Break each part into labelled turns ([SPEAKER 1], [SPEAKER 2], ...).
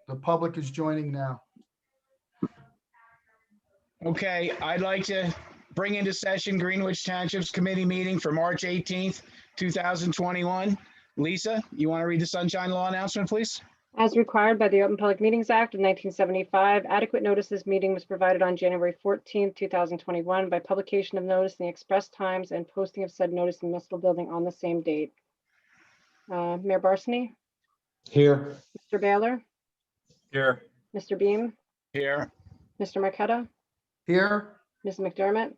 [SPEAKER 1] The public is joining now.
[SPEAKER 2] Okay, I'd like to bring into session Greenwich Township's committee meeting for March 18th, 2021. Lisa, you want to read the sunshine law announcement, please?
[SPEAKER 3] As required by the Open Public Meetings Act of 1975, adequate notice this meeting was provided on January 14, 2021 by publication of notice in the express times and posting of said notice in the municipal building on the same date. Mayor Barsney?
[SPEAKER 4] Here.
[SPEAKER 3] Mr. Baylor?
[SPEAKER 4] Here.
[SPEAKER 3] Mr. Beam?
[SPEAKER 2] Here.
[SPEAKER 3] Mr. Marqueta?
[SPEAKER 1] Here,
[SPEAKER 3] Ms. McDermott?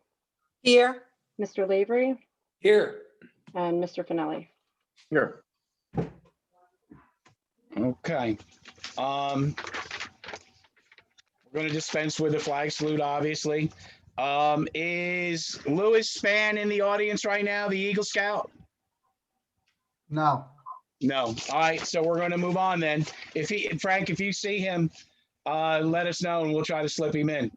[SPEAKER 5] Here.
[SPEAKER 3] Mr. Lavery?
[SPEAKER 4] Here.
[SPEAKER 3] And Mr. Finelli?
[SPEAKER 4] Here.
[SPEAKER 2] Okay. We're going to dispense with the flag salute, obviously. Is Louis Spann in the audience right now, the Eagle Scout?
[SPEAKER 1] no.
[SPEAKER 2] No. All right, so we're going to move on then. Frank, if you see him, let us know and we'll try to slip him in.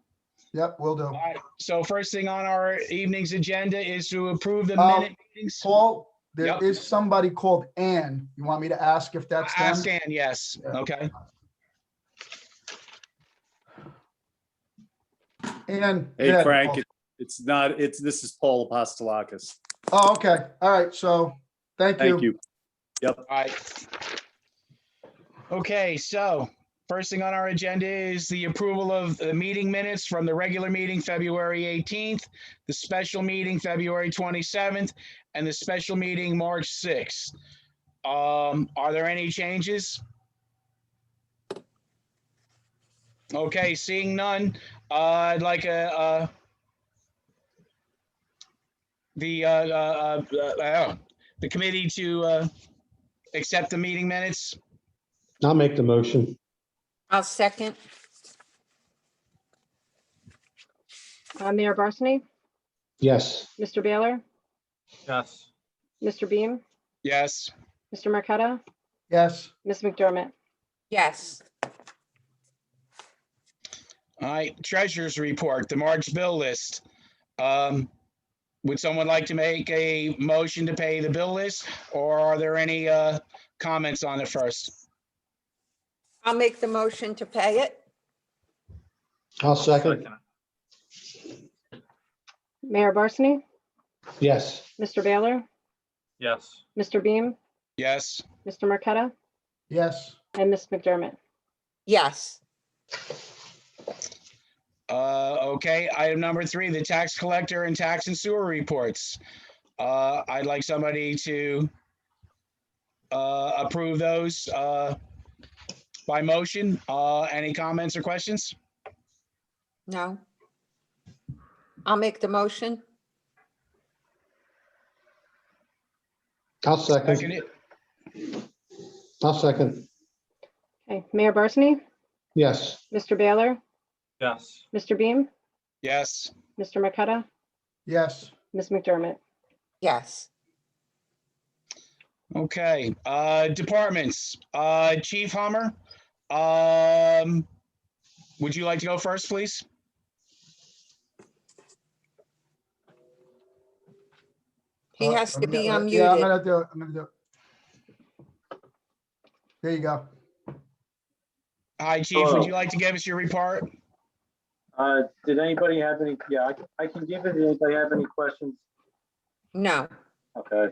[SPEAKER 1] Yep, will do.
[SPEAKER 2] All right, so first thing on our evening's agenda is to approve the
[SPEAKER 1] Oh,
[SPEAKER 2] minute meetings.
[SPEAKER 1] Paul, there
[SPEAKER 2] Yep.
[SPEAKER 1] is somebody called Ann. You want me to ask if that's them?
[SPEAKER 2] Ask Dan, yes. Okay.
[SPEAKER 1] Ann.
[SPEAKER 6] Hey,
[SPEAKER 1] yeah,
[SPEAKER 6] Frank,
[SPEAKER 1] Paul.
[SPEAKER 6] this is Paul Apostolakis.
[SPEAKER 1] Oh, okay. All right. So thank you.
[SPEAKER 6] Thank you.
[SPEAKER 2] All right. Okay, so first thing on our agenda is the approval of the meeting minutes from the regular meeting, February 18th, the special meeting, February 27th, and the special meeting, March 6th. Are there any changes? Okay, seeing none, I'd like the committee to accept the meeting minutes.
[SPEAKER 4] I'll make the motion.
[SPEAKER 5] I'll second.
[SPEAKER 3] Mayor Barsney?
[SPEAKER 4] Yes.
[SPEAKER 3] Mr. Baylor?
[SPEAKER 4] Yes.
[SPEAKER 3] Mr. Beam?
[SPEAKER 2] Yes.
[SPEAKER 3] Mr. Marqueta?
[SPEAKER 1] Yes,
[SPEAKER 3] Ms. McDermott?
[SPEAKER 5] Yes.
[SPEAKER 2] All right, treasurer's report, the March bill list. Would someone like to make a motion to pay the bill list, or are there any comments on it first?
[SPEAKER 5] I'll make the motion to pay it.
[SPEAKER 4] I'll second.
[SPEAKER 3] Mayor Barsney?
[SPEAKER 4] Yes.
[SPEAKER 3] Mr. Baylor?
[SPEAKER 4] Yes.
[SPEAKER 3] Mr. Beam?
[SPEAKER 2] Yes.
[SPEAKER 3] Mr. Marqueta?
[SPEAKER 1] yes,
[SPEAKER 3] And Ms. McDermott?
[SPEAKER 5] Yes.
[SPEAKER 2] Okay, item number 3, the tax collector and tax and sewer reports. I'd like somebody to approve those by motion. Any comments or questions?
[SPEAKER 5] No. I'll make the motion.
[SPEAKER 4] I'll
[SPEAKER 2] Second
[SPEAKER 4] second.
[SPEAKER 2] it.
[SPEAKER 4] I'll second.
[SPEAKER 3] Okay, Mayor Barsney?
[SPEAKER 4] Yes.
[SPEAKER 3] Mr. Baylor?
[SPEAKER 4] Yes.
[SPEAKER 3] Mr. Beam?
[SPEAKER 2] Yes.
[SPEAKER 3] Mr. Marqueta?
[SPEAKER 1] yes,
[SPEAKER 3] Ms. McDermott?
[SPEAKER 5] Yes.
[SPEAKER 2] Okay, departments, Chief Hummer, would you like to go first, please?
[SPEAKER 5] He has to be
[SPEAKER 1] Yeah, I'm
[SPEAKER 5] unmuted.
[SPEAKER 1] gonna do it. There you go.
[SPEAKER 2] Hi, Chief,
[SPEAKER 7] Hello.
[SPEAKER 2] would you like to give us your report?
[SPEAKER 7] Did anybody have any, yeah, I can give it, if anybody have any questions?
[SPEAKER 5] No.
[SPEAKER 7] Okay.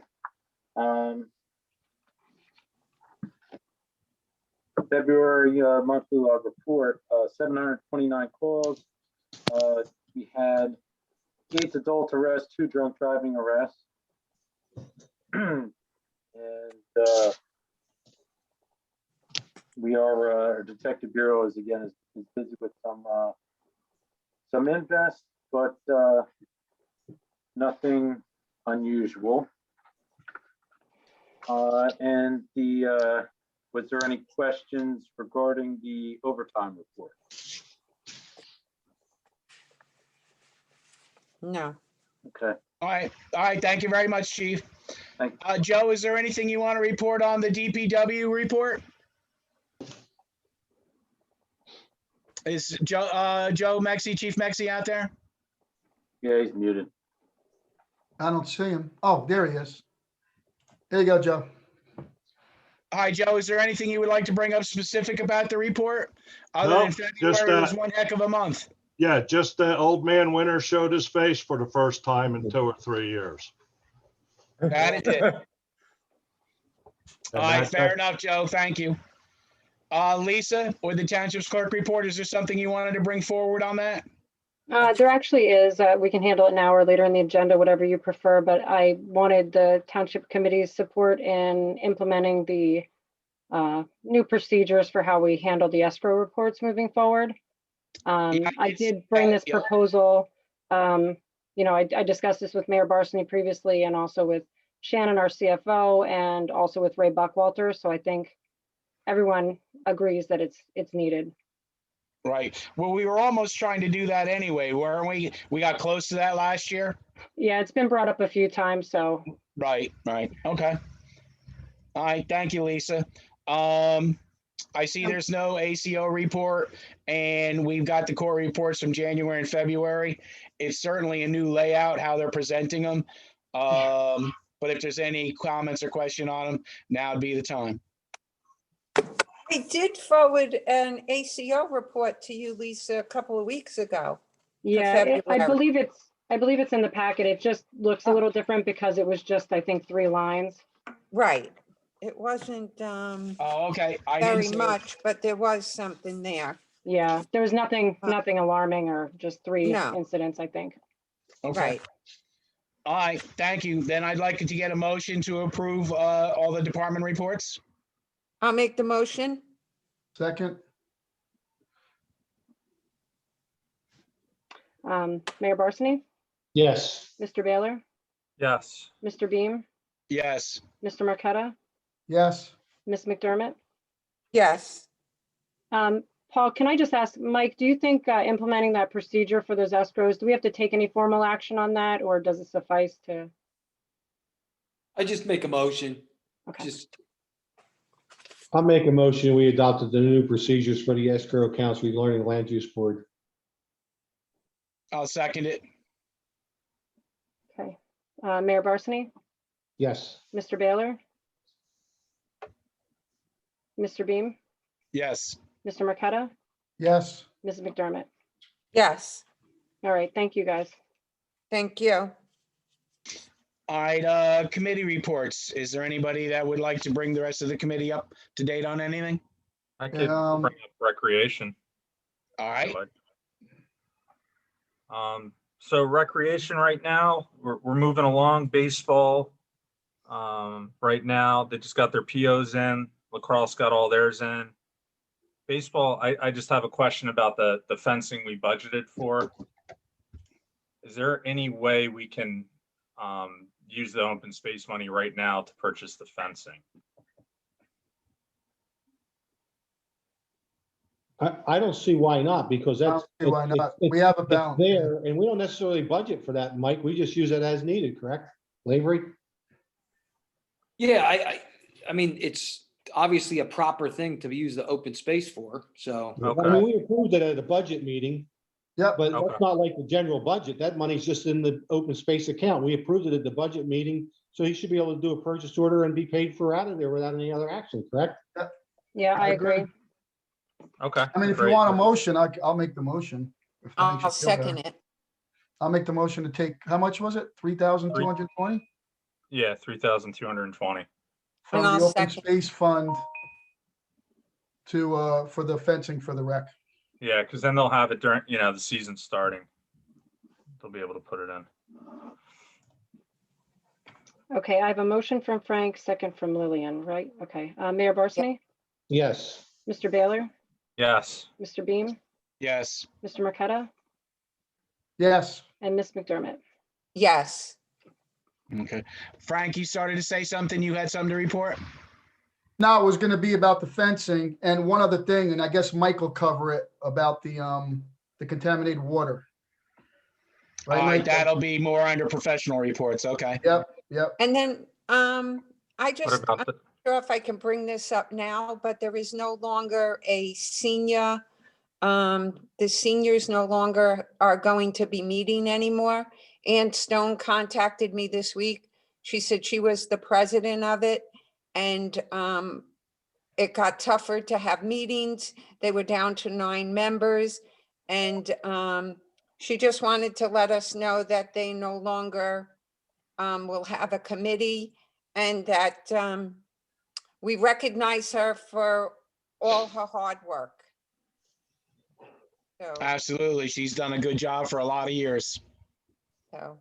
[SPEAKER 7] February monthly log report, 729 calls. We had 8 adult arrests, 2 drunk driving arrests. And we are, our Detective Bureau is busy with some invest, but nothing unusual. And was there any questions regarding the overtime report?
[SPEAKER 5] No.
[SPEAKER 7] Okay,
[SPEAKER 2] All right, thank you very much, Chief.
[SPEAKER 7] thank
[SPEAKER 2] Joe, is there anything you want to report on the DPW report? Is Joe Mexi, Chief Mexi out there?
[SPEAKER 7] Yeah, he's muted.
[SPEAKER 1] I don't see him. Oh, there he is. There you go, Joe.
[SPEAKER 2] Hi, Joe. Is there anything you would like to bring up specific about the report? Other
[SPEAKER 8] No,
[SPEAKER 2] than
[SPEAKER 8] just
[SPEAKER 2] February was
[SPEAKER 8] that.
[SPEAKER 2] one heck of a month.
[SPEAKER 8] Yeah, just that old man Winter showed his face for the first time in 2 or 3 years.
[SPEAKER 2] That it did. All
[SPEAKER 8] And
[SPEAKER 2] right,
[SPEAKER 8] that-
[SPEAKER 2] fair enough, Joe. Thank you. Lisa, with the Township's clerk report, is there something you wanted to bring forward on that?
[SPEAKER 3] There actually is. We can handle it now or later in the agenda, whatever you prefer, but I wanted the Township Committee's support in implementing the new procedures for how we handle the escrow reports moving forward.
[SPEAKER 2] Yeah,
[SPEAKER 3] I
[SPEAKER 2] it's-
[SPEAKER 3] did bring this
[SPEAKER 2] yeah.
[SPEAKER 3] proposal. I discussed this with Mayor Barsney previously and also with Shannon, our CFO, and also with Ray Buckwalter. So I think everyone agrees that it's needed.
[SPEAKER 2] Right. Well, we were almost trying to do that anyway, weren't we? We got close to that last year.
[SPEAKER 3] Yeah, it's been brought up a few times, so
[SPEAKER 2] Right. Okay. All right. Thank you, Lisa. I see there's no ACO report, and we've got the court reports from January and February. It's certainly a new layout, how they're presenting them. But if there's any comments or question on them, now would be the time.
[SPEAKER 5] I did forward an ACO report to you, Lisa, a couple of weeks ago.
[SPEAKER 3] yeah, I believe it's in the packet. It just looks a little different because it was just, I think, 3 lines.
[SPEAKER 5] Right. It wasn't
[SPEAKER 2] Oh, okay. I didn't
[SPEAKER 5] very
[SPEAKER 2] see it.
[SPEAKER 5] much, but there was something there.
[SPEAKER 3] Yeah, there was nothing alarming or just 3
[SPEAKER 5] No.
[SPEAKER 3] incidents, I think.
[SPEAKER 2] Okay.
[SPEAKER 5] Right.
[SPEAKER 2] All right. Thank you. Then I'd like to get a motion to approve all the department reports.
[SPEAKER 5] I'll make the motion.
[SPEAKER 1] Second,
[SPEAKER 3] Mayor Barsney,
[SPEAKER 4] Yes.
[SPEAKER 3] Mr. Baylor,
[SPEAKER 4] Yes.
[SPEAKER 3] Mr. Beam,
[SPEAKER 2] Yes.
[SPEAKER 3] Mr. Marqueta,
[SPEAKER 1] yes.
[SPEAKER 3] Ms. McDermott.
[SPEAKER 5] Yes.
[SPEAKER 3] Paul, can I just ask, Mike, do you think implementing that procedure for those escrows, do we have to take any formal action on that, or does it suffice to?
[SPEAKER 9] I just make a motion,
[SPEAKER 3] Okay.
[SPEAKER 9] just,
[SPEAKER 4] I'll make a motion. We adopted the new procedures for the escrow accounts we learned in land use board.
[SPEAKER 2] I'll second it.
[SPEAKER 3] Okay. Mayor Barsney,
[SPEAKER 4] Yes.
[SPEAKER 3] Mr. Baylor, Mr. Beam,
[SPEAKER 2] Yes.
[SPEAKER 3] Mr. Marqueta,
[SPEAKER 1] Yes,
[SPEAKER 3] Ms. McDermott.
[SPEAKER 5] Yes.
[SPEAKER 3] All right, thank you, guys.
[SPEAKER 5] Thank you.
[SPEAKER 2] All right, committee reports. Is there anybody that would like to bring the rest of the committee up to date on anything?
[SPEAKER 4] I
[SPEAKER 1] could bring
[SPEAKER 4] bring up recreation.
[SPEAKER 2] All right.
[SPEAKER 4] So recreation right now, we're moving along. Baseball, right now, they just got their POs in. Lacrosse got all theirs in. Baseball, I just have a question about the fencing we budgeted for. Is there any way we can use the open space money right now to purchase the fencing?
[SPEAKER 10] I don't see why not, because
[SPEAKER 1] I
[SPEAKER 10] that's.
[SPEAKER 1] don't see why not.
[SPEAKER 10] it's-
[SPEAKER 1] We have a
[SPEAKER 10] it's
[SPEAKER 1] balance.
[SPEAKER 10] there, and we don't necessarily budget for that, Mike. We just use it as needed, correct? Lavery?
[SPEAKER 9] yeah, I mean, it's obviously a proper thing to use the open space for, so.
[SPEAKER 10] I mean, we approved it at a budget meeting,
[SPEAKER 1] Yep,
[SPEAKER 10] but
[SPEAKER 4] Okay.
[SPEAKER 10] that's not like the general budget. That money's just in the open space account. We approved it at the budget meeting, so he should be able to do a purchase order and be paid for out of there without any other action, correct?
[SPEAKER 3] Yeah, I agree.
[SPEAKER 4] Okay.
[SPEAKER 1] I mean, if you want a motion, I'll make the motion. if that makes you
[SPEAKER 5] I'll
[SPEAKER 1] feel better.
[SPEAKER 5] second it.
[SPEAKER 1] I'll make the motion to take, how much was it? 3,220?
[SPEAKER 4] Yeah, 3,220.
[SPEAKER 1] From
[SPEAKER 5] And
[SPEAKER 1] the
[SPEAKER 5] I'll
[SPEAKER 1] open
[SPEAKER 5] second.
[SPEAKER 1] space fund to, for the fencing for the rec.
[SPEAKER 4] Yeah, because then they'll have it during, the season starting. They'll be able to put it in.
[SPEAKER 3] Okay, I have a motion from Frank, second from Lillian, right? Okay, Mayor Barsney,
[SPEAKER 10] Yes.
[SPEAKER 3] Mr. Baylor,
[SPEAKER 4] Yes.
[SPEAKER 3] Mr. Beam,
[SPEAKER 2] Yes.
[SPEAKER 3] Mr. Marqueta,
[SPEAKER 1] Yes,
[SPEAKER 3] and Ms. McDermott.
[SPEAKER 5] Yes.
[SPEAKER 2] Okay. Frank, you started to say something. You had something to report?
[SPEAKER 1] now it was gonna be about the fencing and one other thing, and I guess Mike will cover it about the contaminated water.
[SPEAKER 2] All
[SPEAKER 1] Right,
[SPEAKER 2] right,
[SPEAKER 1] Mike?
[SPEAKER 2] that'll be more under professional reports. Okay.
[SPEAKER 1] Yep,
[SPEAKER 5] And then I
[SPEAKER 4] What
[SPEAKER 5] just,
[SPEAKER 4] about
[SPEAKER 5] I'm
[SPEAKER 4] the,
[SPEAKER 5] not sure if I can bring this up now, but there is no longer a senior. The seniors no longer are going to be meeting anymore. Ann Stone contacted me this week. She said she was the president of it. And it got tougher to have meetings. They were down to 9 members. And she just wanted to let us know that they no longer will have a committee, and that we recognize her for all her hard work. So,
[SPEAKER 2] Absolutely. She's done a good job for a lot of years.
[SPEAKER 5] so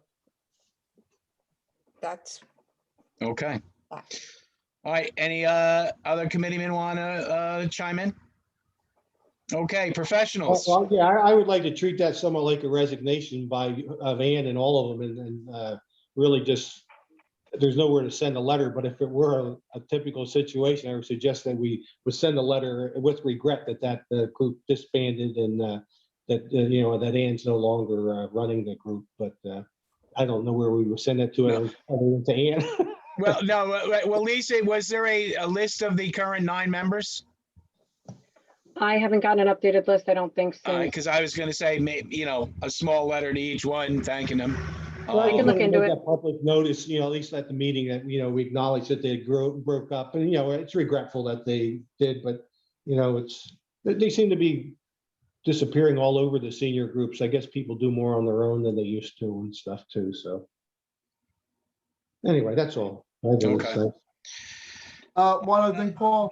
[SPEAKER 5] that's
[SPEAKER 2] Okay.
[SPEAKER 5] that.
[SPEAKER 2] All right. Any other committeemen want to chime in? Okay, professionals.
[SPEAKER 10] Well, yeah, I would like to treat that somewhat like a resignation by Van and all of them, and really just, there's nowhere to send a letter, but if it were a typical situation, I would suggest that we would send a letter with regret that group disbanded, and that, you know, that Ann's no longer running the group, but I don't know where we would send that to, other than to Ann.
[SPEAKER 2] Well, no, well, Lisa, was there a list of the current 9 members?
[SPEAKER 3] I haven't gotten an updated list, I don't think, since.
[SPEAKER 2] Because I was going to say, you know, a small letter to each one, thanking them.
[SPEAKER 10] Well, I
[SPEAKER 3] can
[SPEAKER 10] just
[SPEAKER 3] look
[SPEAKER 10] want to
[SPEAKER 3] into
[SPEAKER 10] make
[SPEAKER 3] it.
[SPEAKER 10] that public notice, you know, at least at the meeting, that, you know, we acknowledge that they broke up, and, you know, it's regretful that they did, but, you know, they seem to be disappearing all over the senior groups. I guess people do more on their own than they used to and stuff too, so. Anyway, that's all. I have to
[SPEAKER 2] Okay.
[SPEAKER 10] say.
[SPEAKER 1] One other thing, Paul,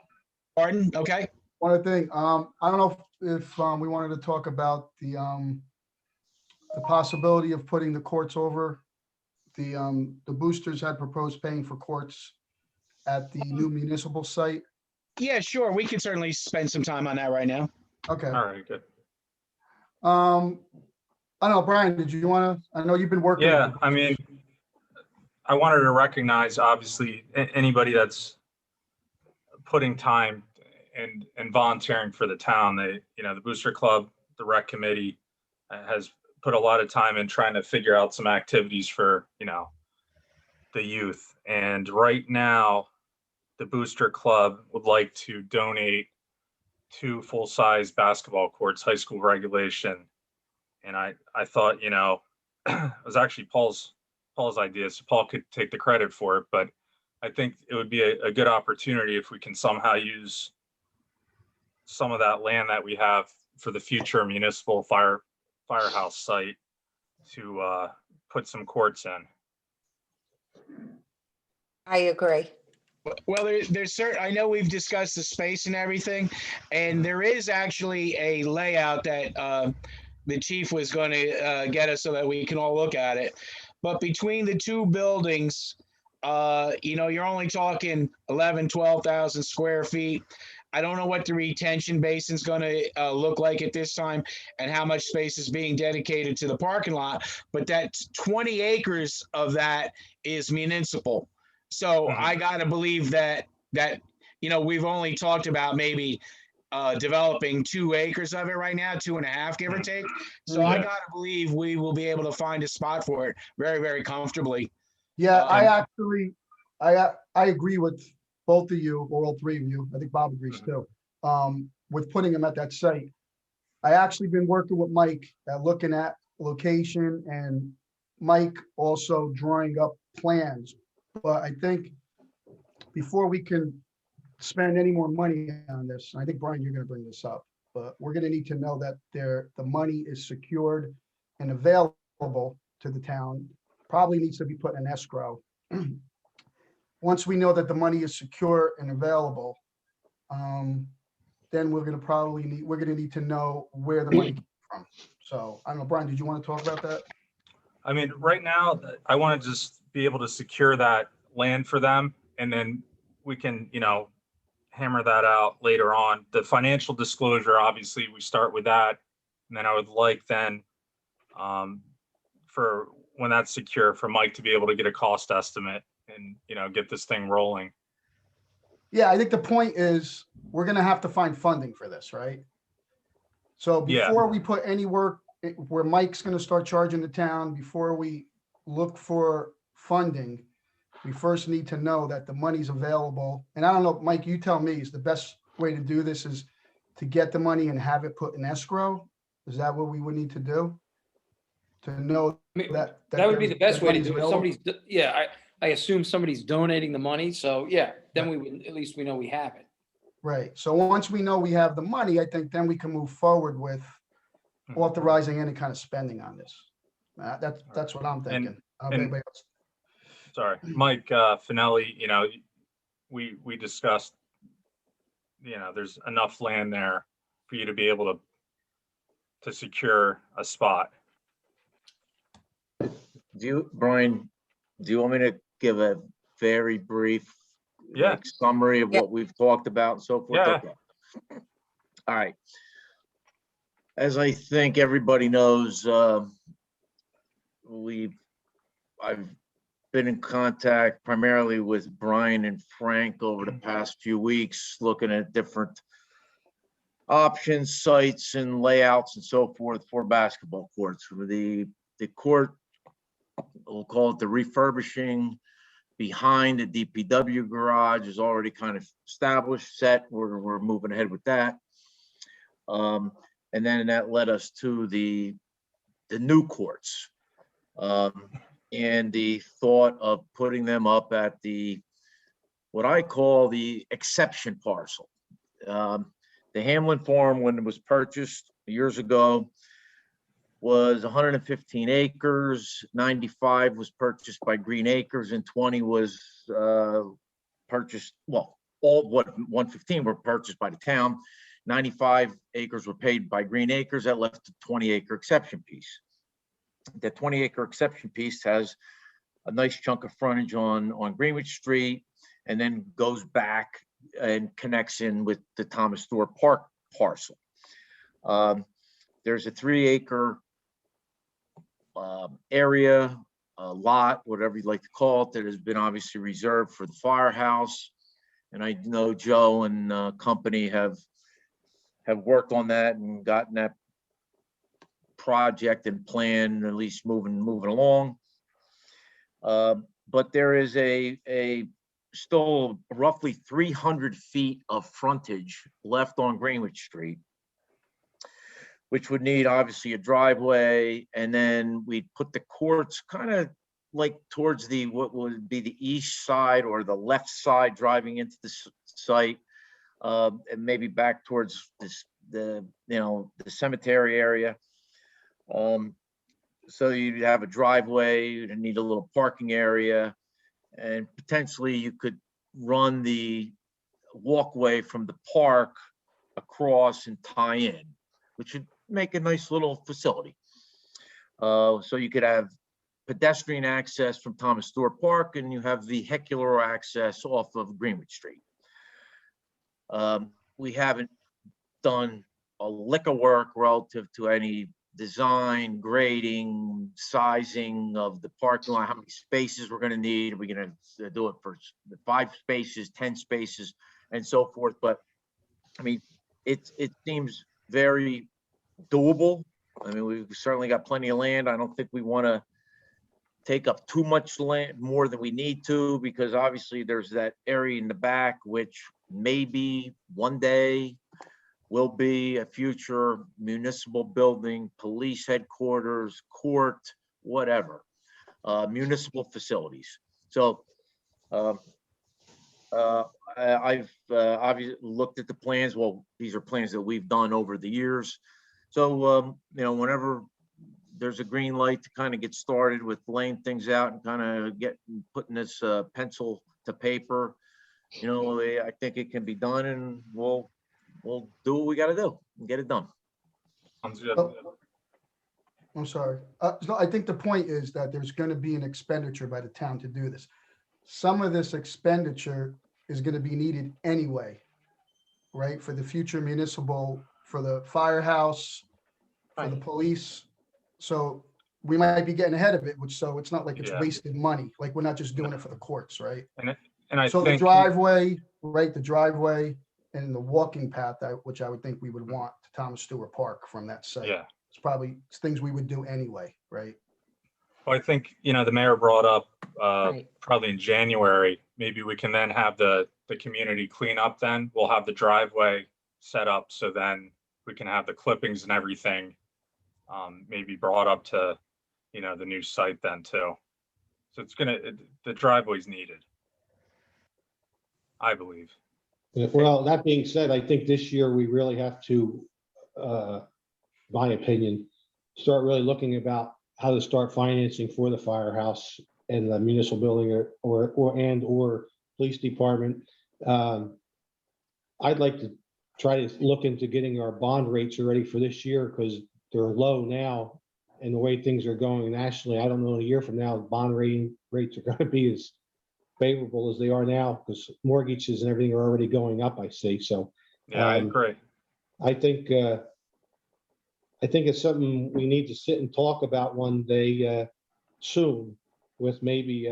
[SPEAKER 2] Pardon? Okay.
[SPEAKER 1] one other thing. I don't know if we wanted to talk about the possibility of putting the courts over. The boosters had proposed paying for courts at the new municipal site.
[SPEAKER 2] Yeah, sure. We can certainly spend some time on that right now.
[SPEAKER 1] Okay.
[SPEAKER 4] All right, good.
[SPEAKER 1] I don't know, Brian, did you want to, I know you've been working. with
[SPEAKER 4] Yeah,
[SPEAKER 1] the
[SPEAKER 4] I mean, I wanted to recognize, obviously, anybody that's putting time and volunteering for the town. They, you know, the Booster Club, the rec committee has put a lot of time in trying to figure out some activities for, you know, the youth. And right now, the Booster Club would like to donate 2 full-size basketball courts, high school regulation. And I thought, you know, it was actually Paul's idea, so Paul could take the credit for it, but I think it would be a good opportunity if we can somehow use some of that land that we have for the future municipal firehouse site to put some courts in.
[SPEAKER 5] I agree.
[SPEAKER 2] Well, there's certain, I know we've discussed the space and everything, and there is actually a layout that the chief was going to get us so that we can all look at it. But between the 2 buildings, you know, you're only talking 11, 12,000 square feet. I don't know what the retention basin is going to look like at this time and how much space is being dedicated to the parking lot, but that 20 acres of that is municipal. So I got to believe that, you know, we've only talked about maybe developing 2 acres of it right now, 2.5, give or take. So I got to believe we will be able to find a spot for it very, very comfortably.
[SPEAKER 1] Yeah, I agree with both of you, or all 3 of you. I think Bob agrees too, with putting them at that site. I actually been working with Mike at looking at location, and Mike also drawing up plans. But I think before we can spend any more money on this, I think, Brian, you're going to bring this up, but we're going to need to know that the money is secured and available to the town. Probably needs to be put in escrow. Once we know that the money is secure and available, then we're going to need to know where the money came from. So I don't know, Brian, did you want to talk about that?
[SPEAKER 4] I mean, right now, I want to just be able to secure that land for them, and then we can, you know, hammer that out later on. The financial disclosure, obviously, we start with that, and then I would like then, for when that's secure, for Mike to be able to get a cost estimate and, you know, get this thing rolling.
[SPEAKER 1] Yeah, I think the point is we're going to have to find funding for this, right? So
[SPEAKER 4] Yeah.
[SPEAKER 1] before we put any work where Mike's going to start charging the town, before we look for funding, we first need to know that the money's available. And I don't know, Mike, you tell me, is the best way to do this is to get the money and have it put in escrow? Is that what we would need to do? To know
[SPEAKER 9] I mean,
[SPEAKER 1] that.
[SPEAKER 9] that would be the best way to
[SPEAKER 1] money's
[SPEAKER 9] do it.
[SPEAKER 1] available?
[SPEAKER 9] Somebody's, yeah, I assume somebody's donating the money, so yeah, then we would, at least we know we have it.
[SPEAKER 1] Right. So once we know we have the money, I think then we can move forward with authorizing any kind of spending on this. That's what I'm thinking. Anybody else?
[SPEAKER 4] Sorry, Mike Finelli, we discussed, there's enough land there for you to be able to secure a spot.
[SPEAKER 11] Brian, do you want me to give a very brief
[SPEAKER 4] Yeah.
[SPEAKER 11] summary of
[SPEAKER 5] Yeah.
[SPEAKER 11] what we've talked about and so forth?
[SPEAKER 4] Yeah.
[SPEAKER 11] Okay. All right. As I think everybody knows, I've been in contact primarily with Brian and Frank over the past few weeks, looking at different options, sites and layouts and so forth for basketball courts. For the court, we'll call it the refurbishing behind the DPW garage is already kind of established, set. We're moving ahead with that. And then that led us to the new courts. And the thought of putting them up at what I call the exception parcel. The Hamlin Farm, when it was purchased years ago, was 115 acres. 95 was purchased by Green Acres, and 20 was purchased. Well, all 115 were purchased by the town. 95 acres were paid by Green Acres. That left a 20-acre exception piece. That 20-acre exception piece has a nice chunk of frontage on Greenwich Street, and then goes back and connects in with the Thomas Stewart Park parcel. There's a 3-acre area, a lot, whatever you'd like to call it, that has been obviously reserved for the firehouse. And I know Joe and company have worked on that and gotten that project and plan at least moving along. But there is still roughly 300 feet of frontage left on Greenwich Street, which would need obviously a driveway, and then we'd put the courts kind of like towards what would be the east side or the left side driving into the site, and maybe back towards the cemetery area. So you'd have a driveway, you'd need a little parking area, and potentially you could run the walkway from the park across and tie in, which would make a nice little facility. So you could have pedestrian access from Thomas Stewart Park, and you have vehicular access off of Greenwich Street. We haven't done a lick of work relative to any design, grading, sizing of the parking lot, how many spaces we're going to need. Are we going to do it for 5 spaces, 10 spaces, and so forth? But I mean, it seems very doable. I mean, we've certainly got plenty of land. I don't think we want to take up too much land, more than we need to, because obviously there's that area in the back, which maybe one day will be a future municipal building, police headquarters, court, whatever, municipal facilities. So I've obviously looked at the plans. Well, these are plans that we've done over the years. So, whenever there's a green light to kind of get started with laying things out and kind of putting this pencil to paper, I think it can be done, and we'll do what we got to do and get it done.
[SPEAKER 4] Sounds good.
[SPEAKER 1] I'm sorry. So I think the point is that there's going to be an expenditure by the town to do this. Some of this expenditure is going to be needed anyway, right? For the future municipal, for the firehouse, for the police. So we might be getting ahead of it, so it's not like it's wasted money. Like, we're not just doing it for the courts, right?
[SPEAKER 4] And I
[SPEAKER 1] So
[SPEAKER 4] think
[SPEAKER 1] the driveway, right, the driveway and the walking path, which I would think we would want to Thomas Stewart Park from that site.
[SPEAKER 4] Yeah.
[SPEAKER 1] It's things we would do anyway, right?
[SPEAKER 4] Well, I think, the mayor brought up
[SPEAKER 5] Right.
[SPEAKER 4] probably in January, maybe we can then have the community clean up then. We'll have the driveway set up, so then we can have the clippings and everything maybe brought up to, the new site then too. So the driveway's needed, I believe.
[SPEAKER 10] Well, that being said, I think this year we really have to, my opinion, start really looking about how to start financing for the firehouse and the municipal building or police department. I'd like to try to look into getting our bond rates ready for this year because they're low now. And the way things are going nationally, I don't know, a year from now, bond rates are going to be as favorable as they are now because mortgages and everything are already going up, I see. So
[SPEAKER 4] Yeah, I agree.
[SPEAKER 10] I think it's something we need to sit and talk about one day soon with maybe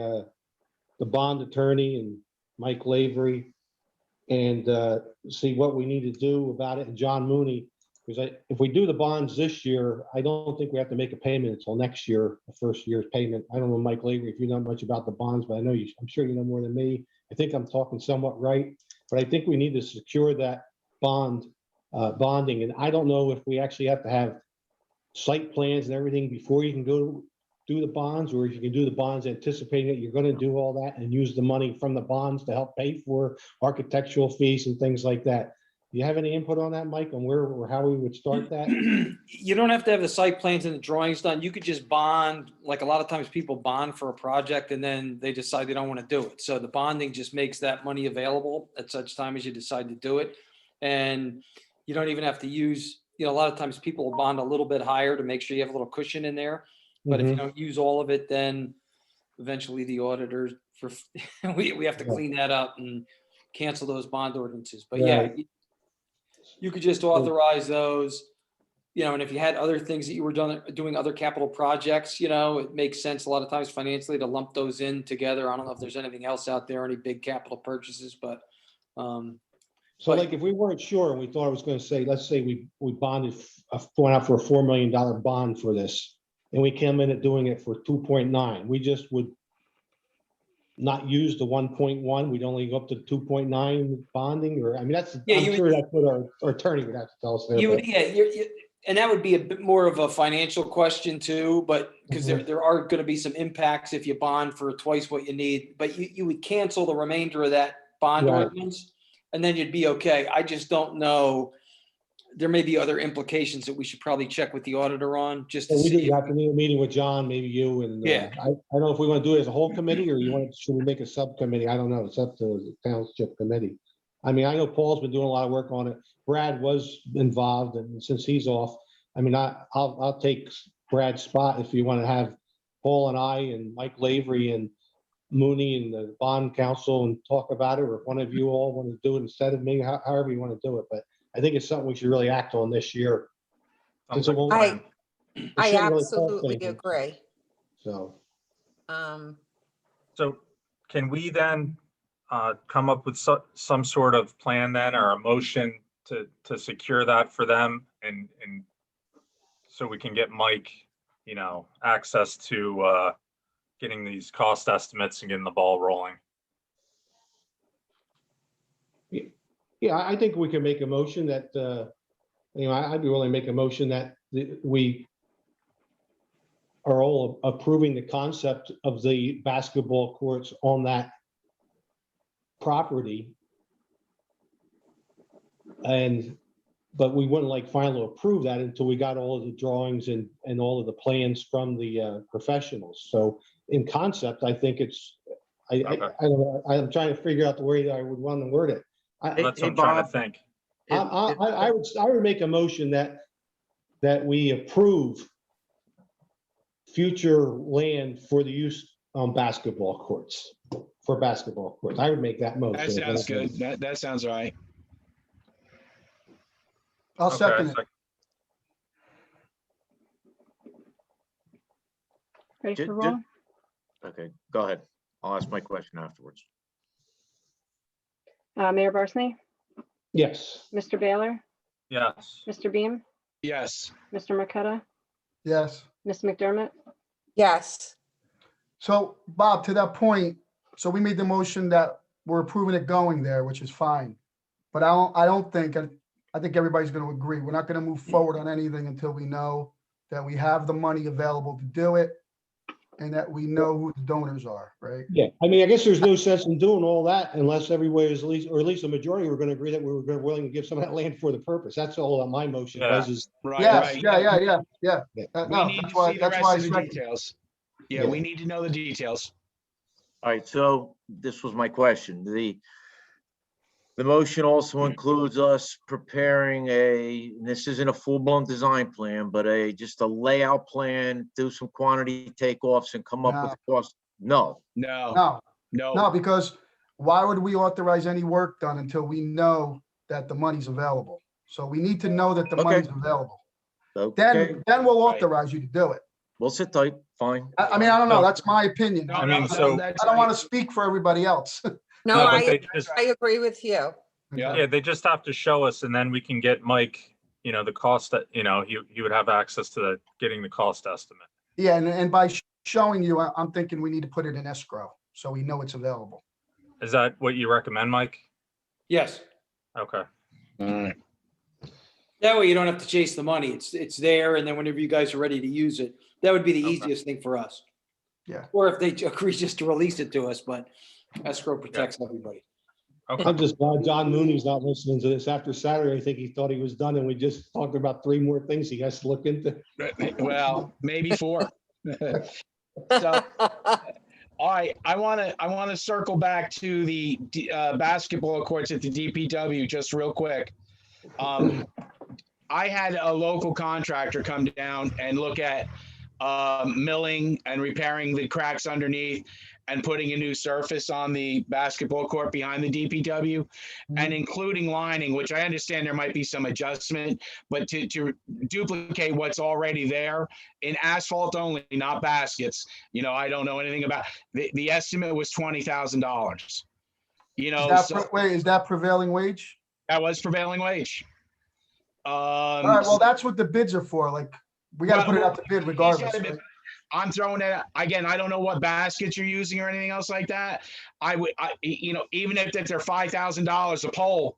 [SPEAKER 10] the bond attorney and Mike Lavery and see what we need to do about it. And John Mooney, because if we do the bonds this year, I don't think we have to make a payment until next year, the first year's payment. I don't know, Mike Lavery, if you know much about the bonds, but I know you, I'm sure you know more than me. I think I'm talking somewhat right, but I think we need to secure that bonding. And I don't know if we actually have to have site plans and everything before you can go do the bonds, or if you can do the bonds anticipating that you're going to do all that and use the money from the bonds to help pay for architectural fees and things like that. Do you have any input on that, Mike, on where or how we would start that?
[SPEAKER 9] You don't have to have the site plans and the drawings done. You could just bond, like a lot of times people bond for a project and then they decide they don't want to do it. So the bonding just makes that money available at such time as you decide to do it. And you don't even have to use, a lot of times people will bond a little bit higher to make sure you have a little cushion in there. But if you don't use all of it, then eventually the auditors, we have to clean that up and cancel those bond ordinances. But yeah, you could just authorize those, and if you had other things that you were doing other capital projects, it makes sense a lot of times financially to lump those in together. I don't know if there's anything else out there, any big capital purchases, but.
[SPEAKER 10] So like if we weren't sure and we thought I was going to say, let's say we bonded, went out for a $4 million bond for this, and we came in at doing it for 2.9, we just would not use the 1.1, we'd only go up to 2.9 bonding, or, I mean, that's, I'm sure that's what our attorney would have to tell us there.
[SPEAKER 9] And that would be a bit more of a financial question too, but because there are going to be some impacts if you bond for twice what you need, but you would cancel the remainder of that bond ordinance and then you'd be okay. I just don't know. There may be other implications that we should probably check with the auditor on just to see.
[SPEAKER 10] We have to need a meeting with John, maybe you, and I don't know if we want to do it as a whole committee or should we make a subcommittee? I don't know. It's up to the township committee. I mean, I know Paul's been doing a lot of work on it. Brad was involved, and since he's off, I mean, I'll take Brad's spot if you want to have Paul and I and Mike Lavery and Mooney and the bond council and talk about it, or if one of you all want to do it instead of me, however you want to do it. But I think it's something we should really act on this year.
[SPEAKER 5] I absolutely agree.
[SPEAKER 10] So
[SPEAKER 4] can we then come up with some sort of plan then, or a motion to secure that for them, and so we can get Mike, access to getting these cost estimates and getting the ball rolling?
[SPEAKER 10] yeah, I think we can make a motion that I'd be willing to make a motion that we are all approving the concept of the basketball courts on that property. But we wouldn't like finally approve that until we got all of the drawings and all of the plans from the professionals. So in concept, I think it's, I don't know, I'm trying to figure out the way that I would want to word it.
[SPEAKER 4] That's what I'm trying to think.
[SPEAKER 10] I would make a motion that we approve future land for the use on basketball courts, for basketball courts. I would make that motion.
[SPEAKER 2] That sounds good. That sounds right.
[SPEAKER 1] I'll second it.
[SPEAKER 3] Ready for roll?
[SPEAKER 11] Okay, go ahead. I'll ask my question afterwards.
[SPEAKER 3] Mayor Barsney?
[SPEAKER 10] Yes.
[SPEAKER 3] Mr. Baylor?
[SPEAKER 4] Yes.
[SPEAKER 3] Mr. Beam?
[SPEAKER 2] Yes.
[SPEAKER 3] Mr. Marqueta?
[SPEAKER 1] Yes.
[SPEAKER 3] Ms. McDermott?
[SPEAKER 5] Yes.
[SPEAKER 1] So Bob, to that point, so we made the motion that we're approving it going there, which is fine. But I don't think, I think everybody's going to agree. We're not going to move forward on anything until we know that we have the money available to do it. and that we know who the donors are, right?
[SPEAKER 10] Yeah, I mean, I guess there's no sense in doing all that unless everybody is at least, or at least the majority were gonna agree that we were willing to give some of that land for the purpose. That's all that my motion was, is.
[SPEAKER 2] Right,
[SPEAKER 1] Yes,
[SPEAKER 2] right.
[SPEAKER 1] yeah.
[SPEAKER 10] Yeah.
[SPEAKER 2] We
[SPEAKER 1] No,
[SPEAKER 2] need
[SPEAKER 1] that's
[SPEAKER 2] to
[SPEAKER 1] why,
[SPEAKER 2] see the
[SPEAKER 1] that's
[SPEAKER 2] rest
[SPEAKER 1] why I
[SPEAKER 2] of the
[SPEAKER 1] second.
[SPEAKER 2] details. Yeah,
[SPEAKER 10] Yeah.
[SPEAKER 2] we need to know the details.
[SPEAKER 11] All right, so this was my question. The motion also includes us preparing this isn't a full-blown design plan, but just a layout plan, do some quantity takeoffs and come up with a cost. No,
[SPEAKER 2] No,
[SPEAKER 1] No, because why would we authorize any work done until we know that the money's available? So we need to know that the
[SPEAKER 11] Okay.
[SPEAKER 1] money's available.
[SPEAKER 11] okay,
[SPEAKER 1] Then we'll
[SPEAKER 2] Right.
[SPEAKER 1] authorize you to do it.
[SPEAKER 11] we'll sit tight, fine.
[SPEAKER 1] I mean, I don't know,
[SPEAKER 4] No.
[SPEAKER 1] that's my opinion.
[SPEAKER 2] No,
[SPEAKER 4] I mean,
[SPEAKER 2] no,
[SPEAKER 4] so-
[SPEAKER 2] that's
[SPEAKER 1] I don't
[SPEAKER 2] right.
[SPEAKER 1] want to speak for everybody else.
[SPEAKER 5] No,
[SPEAKER 2] No,
[SPEAKER 4] but
[SPEAKER 5] I,
[SPEAKER 4] they just,
[SPEAKER 5] I agree with you.
[SPEAKER 2] Yeah.
[SPEAKER 4] yeah, they just have to show us and then we can get Mike, the cost that, he would have access to getting the cost estimate.
[SPEAKER 1] Yeah, and by showing you, I'm thinking we need to put it in escrow, so we know it's available.
[SPEAKER 4] Is that what you recommend, Mike?
[SPEAKER 9] Yes.
[SPEAKER 4] Okay.
[SPEAKER 9] That way you don't have to chase the money. It's there, and then whenever you guys are ready to use it, that would be the
[SPEAKER 4] Okay.
[SPEAKER 9] easiest thing for us.
[SPEAKER 1] Yeah.
[SPEAKER 9] Or if they agree just to release it to us, but escrow protects everybody.
[SPEAKER 4] Okay.
[SPEAKER 10] I'm just glad John Mooney's not listening to this. After Saturday, I think he thought he was done, and we just talked about 3 more things he has to look into.
[SPEAKER 2] Well, maybe 4. So, all right, I want to circle back to the basketball courts at the DPW just real quick. I had a local contractor come down and look at milling and repairing the cracks underneath and putting a new surface on the basketball court behind the DPW and including lining, which I understand there might be some adjustment, but to duplicate what's already there in asphalt only, not baskets. I don't know anything about the estimate was $20,000.
[SPEAKER 1] Is that prevailing wage?
[SPEAKER 2] That was prevailing wage.
[SPEAKER 1] All right, well, that's what the bids are for. Like, we got to put it out to bid regardless. Right?
[SPEAKER 2] I'm throwing it. Again, I don't know what baskets you're using or anything else like that. Even if they're $5,000 a pole,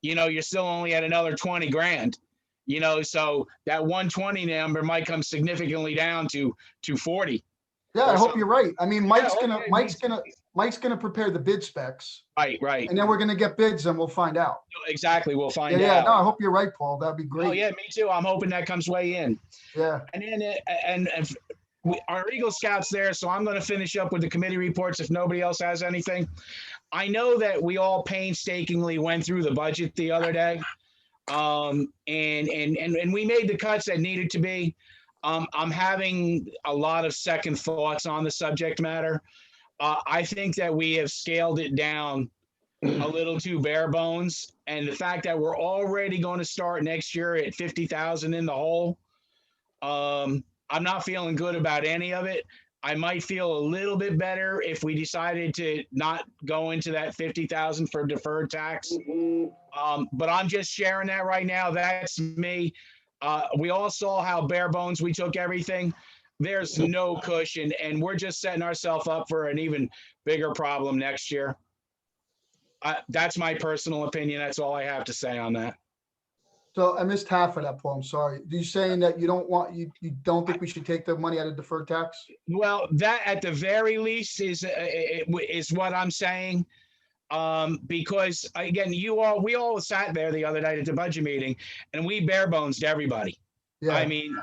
[SPEAKER 2] you're still only at another 20 grand. So that 120 number might come significantly down to 240.
[SPEAKER 1] Yeah, I hope you're right. I mean, Mike's
[SPEAKER 2] okay,
[SPEAKER 1] gonna prepare the bid specs,
[SPEAKER 2] Right.
[SPEAKER 1] and then we're gonna get bids and we'll find out.
[SPEAKER 2] Exactly. We'll find
[SPEAKER 1] Yeah,
[SPEAKER 2] out.
[SPEAKER 1] no, I hope you're right, Paul. That'd be great.
[SPEAKER 2] Oh yeah, me too. I'm hoping that comes way in.
[SPEAKER 1] Yeah.
[SPEAKER 2] And then our Eagle Scouts there, so I'm going to finish up with the committee reports if nobody else has anything. I know that we all painstakingly went through the budget the other day, and we made the cuts that needed to be. I'm having a lot of second thoughts on the subject matter. I think that we have scaled it down a little too bare bones, and the fact that we're already going to start next year at 50,000 in the hole. I'm not feeling good about any of it. I might feel a little bit better if we decided to not go into that 50,000 for deferred tax. But I'm just sharing that right now. That's me. We all saw how bare bones we took everything. There's no cushion, and we're just setting ourselves up for an even bigger problem next year. That's my personal opinion. That's all I have to say on that.
[SPEAKER 1] So I missed half of that, Paul. I'm sorry. Are you saying that you don't think we should take the money out of deferred tax?
[SPEAKER 2] Well, that at the very least is what I'm saying. Because again, we all sat there the other night at the budget meeting and we bare bones to everybody.
[SPEAKER 1] Yeah.
[SPEAKER 2] I mean,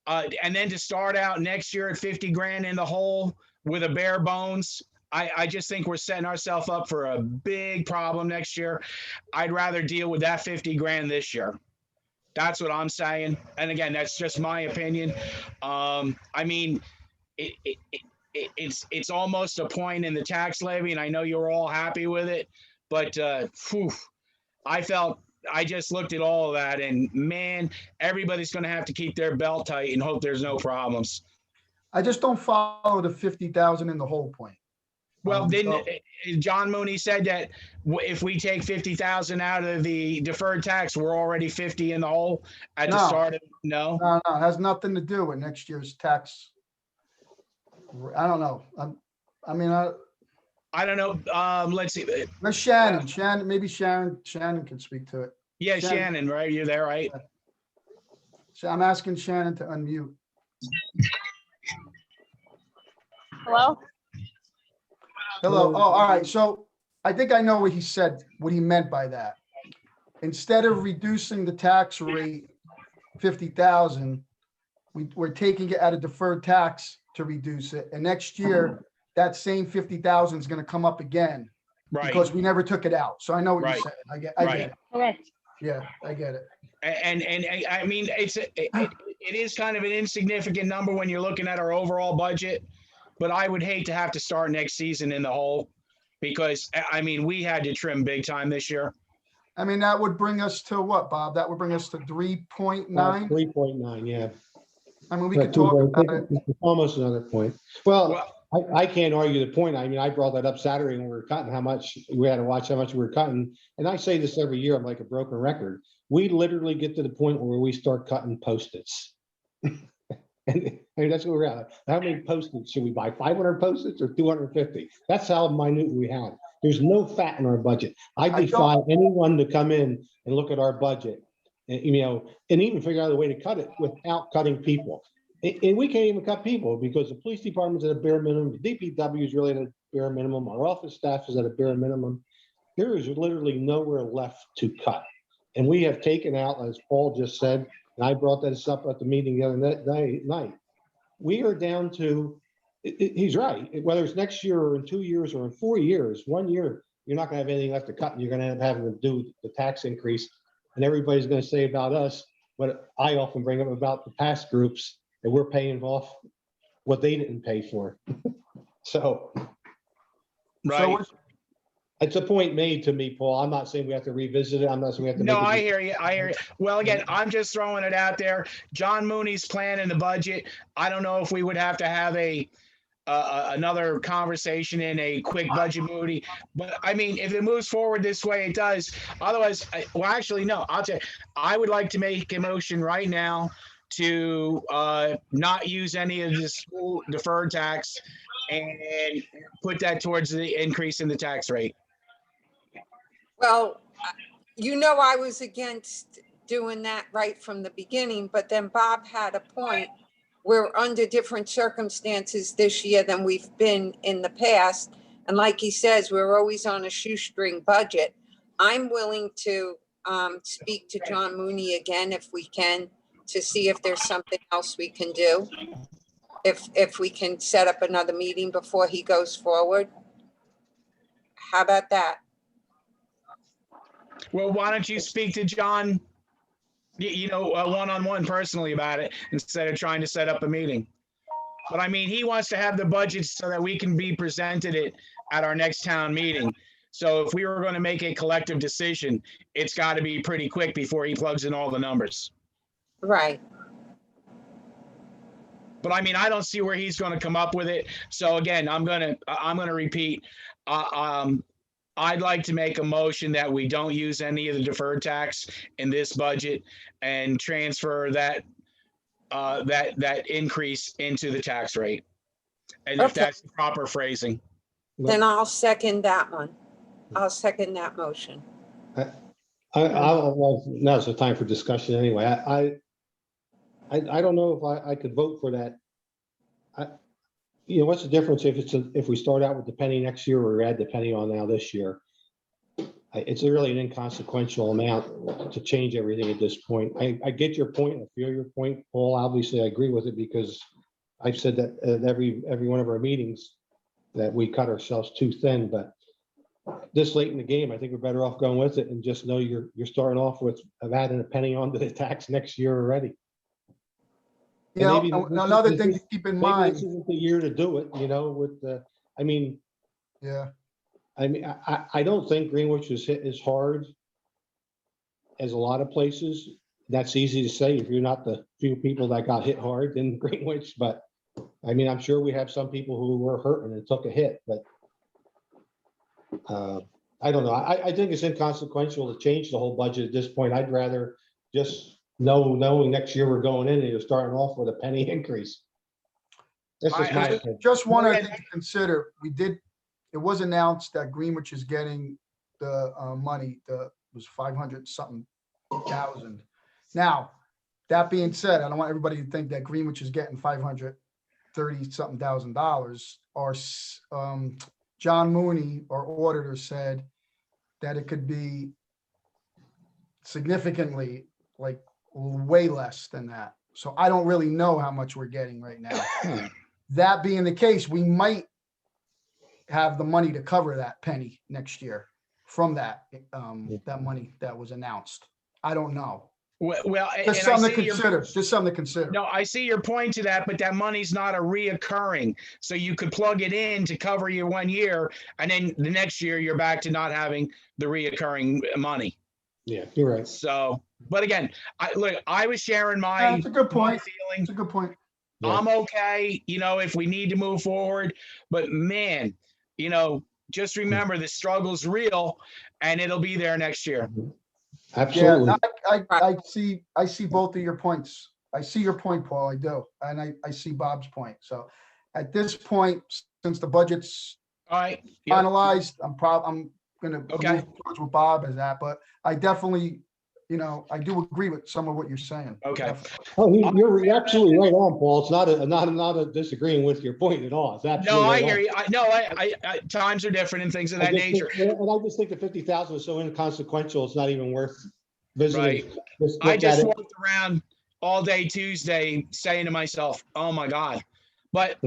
[SPEAKER 2] and then to start out next year at 50 grand in the hole with a bare bones, I just think we're setting ourselves up for a big problem next year. I'd rather deal with that 50 grand this year. That's what I'm saying. And again, that's just my opinion. I mean, it's almost a point in the tax levy, and I know you're all happy with it, but I just looked at all of that, and man, everybody's going to have to keep their belt tight and hope there's no problems.
[SPEAKER 1] I just don't follow the 50,000 in the whole point.
[SPEAKER 2] Well, then John Mooney said that if we take 50,000 out of the deferred tax, we're already 50 in the hole at the start of
[SPEAKER 1] No, it has nothing to do with next year's tax. I don't know.
[SPEAKER 2] I don't know. Let's see.
[SPEAKER 1] There's Shannon, maybe Sharon can speak to it.
[SPEAKER 2] Yeah, Shannon, right? You're there, right?
[SPEAKER 1] So I'm asking Shannon to unmute.
[SPEAKER 12] Hello?
[SPEAKER 1] Hello. Oh, all right. So I think I know what he said, what he meant by that. Instead of reducing the tax rate 50,000, we're taking it out of deferred tax to reduce it. And next year, that same 50,000 is going to come up again
[SPEAKER 2] Right,
[SPEAKER 1] because we never took it out. So I know what you're
[SPEAKER 2] Right.
[SPEAKER 1] saying. I get it.
[SPEAKER 12] Correct.
[SPEAKER 1] Yeah, I get it.
[SPEAKER 2] and I mean, it is kind of an insignificant number when you're looking at our overall budget, but I would hate to have to start next season in the hole because, I mean, we had to trim big time this year.
[SPEAKER 1] I mean, that would bring us to what, Bob? That would bring us to 3.9.
[SPEAKER 10] 3.9, yeah.
[SPEAKER 1] I mean, we could talk about it.
[SPEAKER 10] It's almost another point. Well,
[SPEAKER 2] Well,
[SPEAKER 10] I can't argue the point. I mean, I brought that up Saturday when we were cutting how much, we had to watch how much we were cutting. And I say this every year, I'm like a broken record. We literally get to the point where we start cutting Post-its. And I mean, that's what we're at. How many Post-its should we buy? 500 Post-its or 250? That's how minute we have. There's no fat in our budget. I defy anyone to come in and look at our budget and, you know, and even figure out a way to cut it without cutting people. And we can't even cut people because the police department's at a bare minimum, the DPW is really at a bare minimum, our office staff is at a bare minimum. There is literally nowhere left to cut. And we have taken out, as Paul just said, and I brought this up at the meeting the other night, we are down to, he's right, whether it's next year or in 2 years or in 4 years, 1 year, you're not gonna have anything left to cut, and you're gonna end up having to do the tax increase. And everybody's gonna say about us, what I often bring up about the past groups, that we're paying off what they didn't pay for. So
[SPEAKER 2] right.
[SPEAKER 10] it's a point made to me, Paul. I'm not saying we have to revisit it. I'm not saying we have to.
[SPEAKER 2] No,
[SPEAKER 10] make
[SPEAKER 2] I
[SPEAKER 10] it.
[SPEAKER 2] hear you. I hear you. Well, again, I'm just throwing it out there. John Mooney's plan in the budget. I don't know if we would have to have another conversation in a quick budget Moody, but I mean, if it moves forward this way, it does. Otherwise, well, actually, no. I'll tell you, I would like to make a motion right now to not use any of the school deferred tax and put that towards the increase in the tax rate.
[SPEAKER 5] Well, you know, I was against doing that right from the beginning, but then Bob had a point. We're under different circumstances this year than we've been in the past. And like he says, we're always on a shoestring budget. I'm willing to speak to John Mooney again if we can, to see if there's something else we can do. If we can set up another meeting before he goes forward. How about that?
[SPEAKER 2] Well, why don't you speak to John, one-on-one personally about it instead of trying to set up a meeting? But I mean, he wants to have the budget so that we can be presented it at our next town meeting. So if we were going to make a collective decision, it's got to be pretty quick before he plugs in all the numbers.
[SPEAKER 5] Right.
[SPEAKER 2] But I mean, I don't see where he's going to come up with it. So again, I'm gonna repeat. I'd like to make a motion that we don't use any of the deferred tax in this budget and transfer that increase into the tax rate. And if
[SPEAKER 5] Okay.
[SPEAKER 2] that's the proper phrasing.
[SPEAKER 5] Then I'll second that one. I'll second that motion.
[SPEAKER 10] Well, now's the time for discussion anyway. I don't know if I could vote for that. What's the difference if we start out with the penny next year or add the penny on now this year? It's really an inconsequential amount to change everything at this point. I get your point. I feel your point, Paul. Obviously, I agree with it because I've said that at every one of our meetings that we cut ourselves too thin. But this late in the game, I think we're better off going with it and just know you're starting off with adding a penny onto the tax next year already.
[SPEAKER 1] You know, another thing to keep in mind.
[SPEAKER 10] This isn't the year to do it, with the,
[SPEAKER 1] Yeah.
[SPEAKER 10] I don't think Greenwich was hit as hard as a lot of places. That's easy to say if you're not the few people that got hit hard in Greenwich, but I'm sure we have some people who were hurting and took a hit, but I don't know. I think it's inconsequential to change the whole budget at this point. I'd rather just knowing next year we're going in and you're starting off with a penny increase. That's just my opinion.
[SPEAKER 1] Just one other thing to consider. It was announced that Greenwich is getting the money, was 500 something thousand. Now, that being said, I don't want everybody to think that Greenwich is getting 500 30-something thousand dollars. John Mooney, our auditor, said that it could be significantly, like, way less than that. So I don't really know how much we're getting right now. That being the case, we might have the money to cover that penny next year from that, that money that was announced. I don't know.
[SPEAKER 2] Well,
[SPEAKER 1] Just
[SPEAKER 2] and I
[SPEAKER 1] something to
[SPEAKER 2] see your,
[SPEAKER 1] consider, just something to consider.
[SPEAKER 2] no, I see your point to that, but that money's not a reoccurring. So you could plug it in to cover your 1 year, and then the next year you're back to not having the reoccurring money.
[SPEAKER 10] Yeah, you're right.
[SPEAKER 2] So, but again, I was sharing my
[SPEAKER 1] That's a good
[SPEAKER 2] my
[SPEAKER 1] point.
[SPEAKER 2] feeling.
[SPEAKER 1] It's a good point.
[SPEAKER 10] Yeah.
[SPEAKER 2] I'm okay, if we need to move forward, but man, just remember the struggle's real and it'll be there next year.
[SPEAKER 1] Yeah,
[SPEAKER 10] Absolutely.
[SPEAKER 1] I see both of your points. I see your point, Paul, I do. And I see Bob's point. So at this point, since the budget's
[SPEAKER 2] All right. Yep.
[SPEAKER 1] finalized, I'm gonna
[SPEAKER 2] Okay.
[SPEAKER 1] move towards what Bob is at, but I definitely, I do agree with some of what you're saying.
[SPEAKER 2] Okay.
[SPEAKER 1] Definitely.
[SPEAKER 10] Oh, you're absolutely right on, Paul. It's not a disagreeing with your point at all. It's
[SPEAKER 2] No,
[SPEAKER 10] absolutely
[SPEAKER 2] I
[SPEAKER 10] right
[SPEAKER 2] hear
[SPEAKER 10] on.
[SPEAKER 2] you. I times are different and things of that nature.
[SPEAKER 10] And I just think the 50,000 is so inconsequential, it's not even worth visiting.
[SPEAKER 2] Right.
[SPEAKER 10] Just
[SPEAKER 2] I
[SPEAKER 10] look
[SPEAKER 2] just
[SPEAKER 10] at it.
[SPEAKER 2] walked around all day Tuesday saying to myself, oh my God. But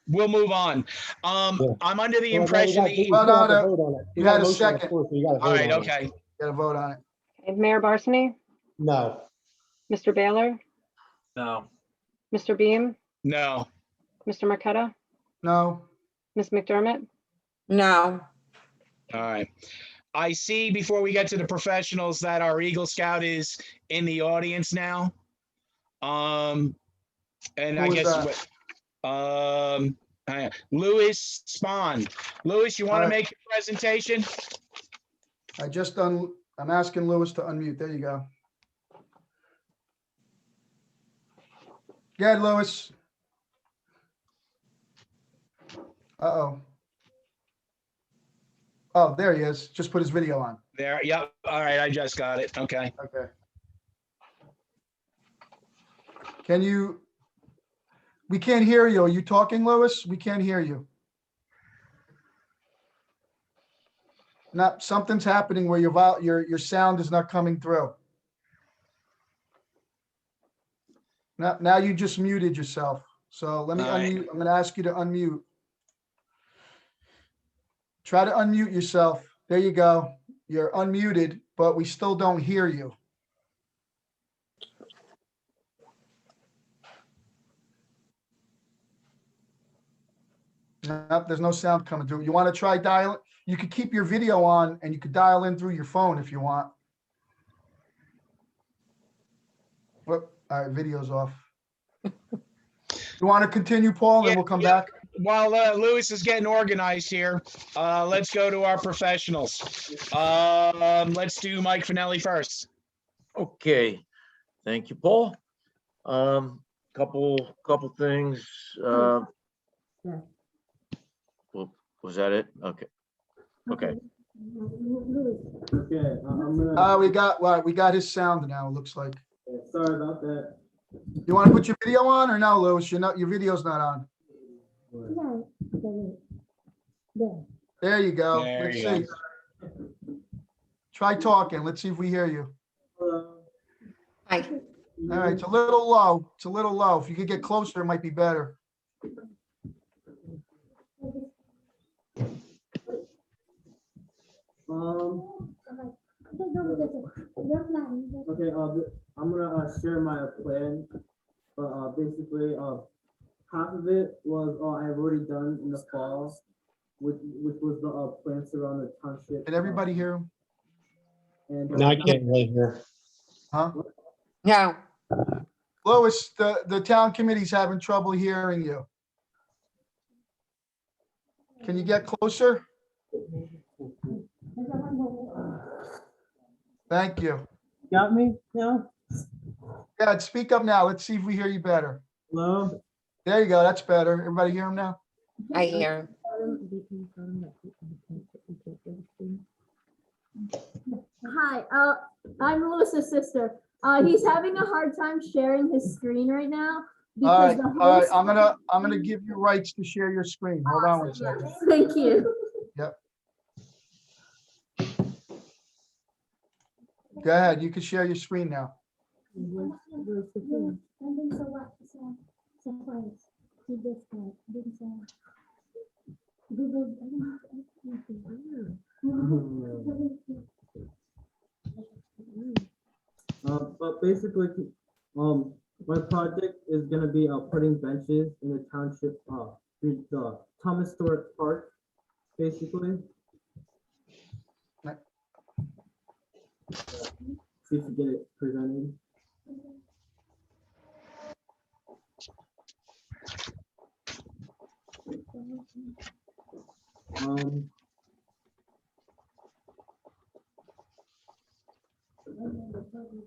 [SPEAKER 2] we'll move on.
[SPEAKER 10] Yeah.
[SPEAKER 2] I'm under the
[SPEAKER 10] Well,
[SPEAKER 2] impression
[SPEAKER 10] we
[SPEAKER 2] that,
[SPEAKER 10] still have to vote on it.
[SPEAKER 1] you
[SPEAKER 10] got
[SPEAKER 1] had a
[SPEAKER 10] motion on the
[SPEAKER 1] second.
[SPEAKER 10] floor, so you gotta
[SPEAKER 2] all
[SPEAKER 10] vote
[SPEAKER 2] right,
[SPEAKER 10] on it.
[SPEAKER 2] okay.
[SPEAKER 1] Got to vote on it.
[SPEAKER 3] Okay, Mayor Barsney,
[SPEAKER 10] No.
[SPEAKER 3] Mr. Baylor,
[SPEAKER 4] No.
[SPEAKER 3] Mr. Beam,
[SPEAKER 2] No.
[SPEAKER 3] Mr. Marqueta,
[SPEAKER 1] No,
[SPEAKER 3] Ms. McDermott,
[SPEAKER 5] No,
[SPEAKER 2] All right. I see before we get to the professionals that our Eagle Scout is in the audience now. And
[SPEAKER 1] Who
[SPEAKER 2] I
[SPEAKER 1] is
[SPEAKER 2] guess, hang on. Louis Spahn. Louis, you want to
[SPEAKER 1] All right.
[SPEAKER 2] make your presentation?
[SPEAKER 1] I'm asking Louis to unmute. There you go. Go ahead, Louis. Uh-oh. Oh, there he is. Just put his video on.
[SPEAKER 2] There. Yep. All right. I just got it. Okay.
[SPEAKER 1] Okay. We can't hear you. Are you talking, Louis? We can't hear you. No, something's happening where your sound is not coming through. Now you just muted yourself. So let me
[SPEAKER 2] All right.
[SPEAKER 1] unmute. I'm gonna ask you to unmute. Try to unmute yourself. There you go. You're unmuted, but we still don't hear you. Nope, there's no sound coming through. You want to try dial? You could keep your video on and you could dial in through your phone if you want. Whoop, all right, video's off. You want to continue, Paul, and
[SPEAKER 2] Yeah,
[SPEAKER 1] we'll come
[SPEAKER 2] yeah.
[SPEAKER 1] back?
[SPEAKER 2] While Louis is getting organized here, let's go to our professionals. Let's do Mike Finelli first.
[SPEAKER 11] Okay, thank you, Paul. Couple things. Well, was that it? Okay. Okay.
[SPEAKER 1] Okay, we got his sound now, it looks like.
[SPEAKER 12] Sorry about that.
[SPEAKER 1] You want to put your video on or no, Louis? Your video's not on. There you go.
[SPEAKER 2] There
[SPEAKER 1] Let's
[SPEAKER 2] you
[SPEAKER 1] see. Try talking. Let's see if we hear you.
[SPEAKER 5] hi.
[SPEAKER 1] All right, it's a little low. It's a little low. If you could get closer, it might be better.
[SPEAKER 12] Okay, I'm gonna share my plan, but basically, half of it was I've already done in the fall, which was the plants around the township.
[SPEAKER 1] Did everybody hear him?
[SPEAKER 12] And
[SPEAKER 10] No, I can't really hear.
[SPEAKER 1] Huh?
[SPEAKER 5] No,
[SPEAKER 1] Louis, the town committee's having trouble hearing you. Can you get closer? Thank you.
[SPEAKER 12] got me now?
[SPEAKER 1] Yeah, speak up now. Let's see if we hear you better.
[SPEAKER 12] Hello?
[SPEAKER 1] There you go. That's better. Everybody hear him now?
[SPEAKER 5] I hear.
[SPEAKER 13] Hi, I'm Lewis's sister. He's having a hard time sharing his screen right now.
[SPEAKER 1] All right,
[SPEAKER 13] because the
[SPEAKER 1] all right,
[SPEAKER 13] host.
[SPEAKER 1] I'm gonna give you rights to share your screen. Hold on one second.
[SPEAKER 13] Thank you.
[SPEAKER 1] Go ahead, you can share your screen now.
[SPEAKER 12] But basically, my project is gonna be putting benches in the township, the Thomas Stewart Park, basically.
[SPEAKER 1] Right.
[SPEAKER 12] See if you get it presented. Um,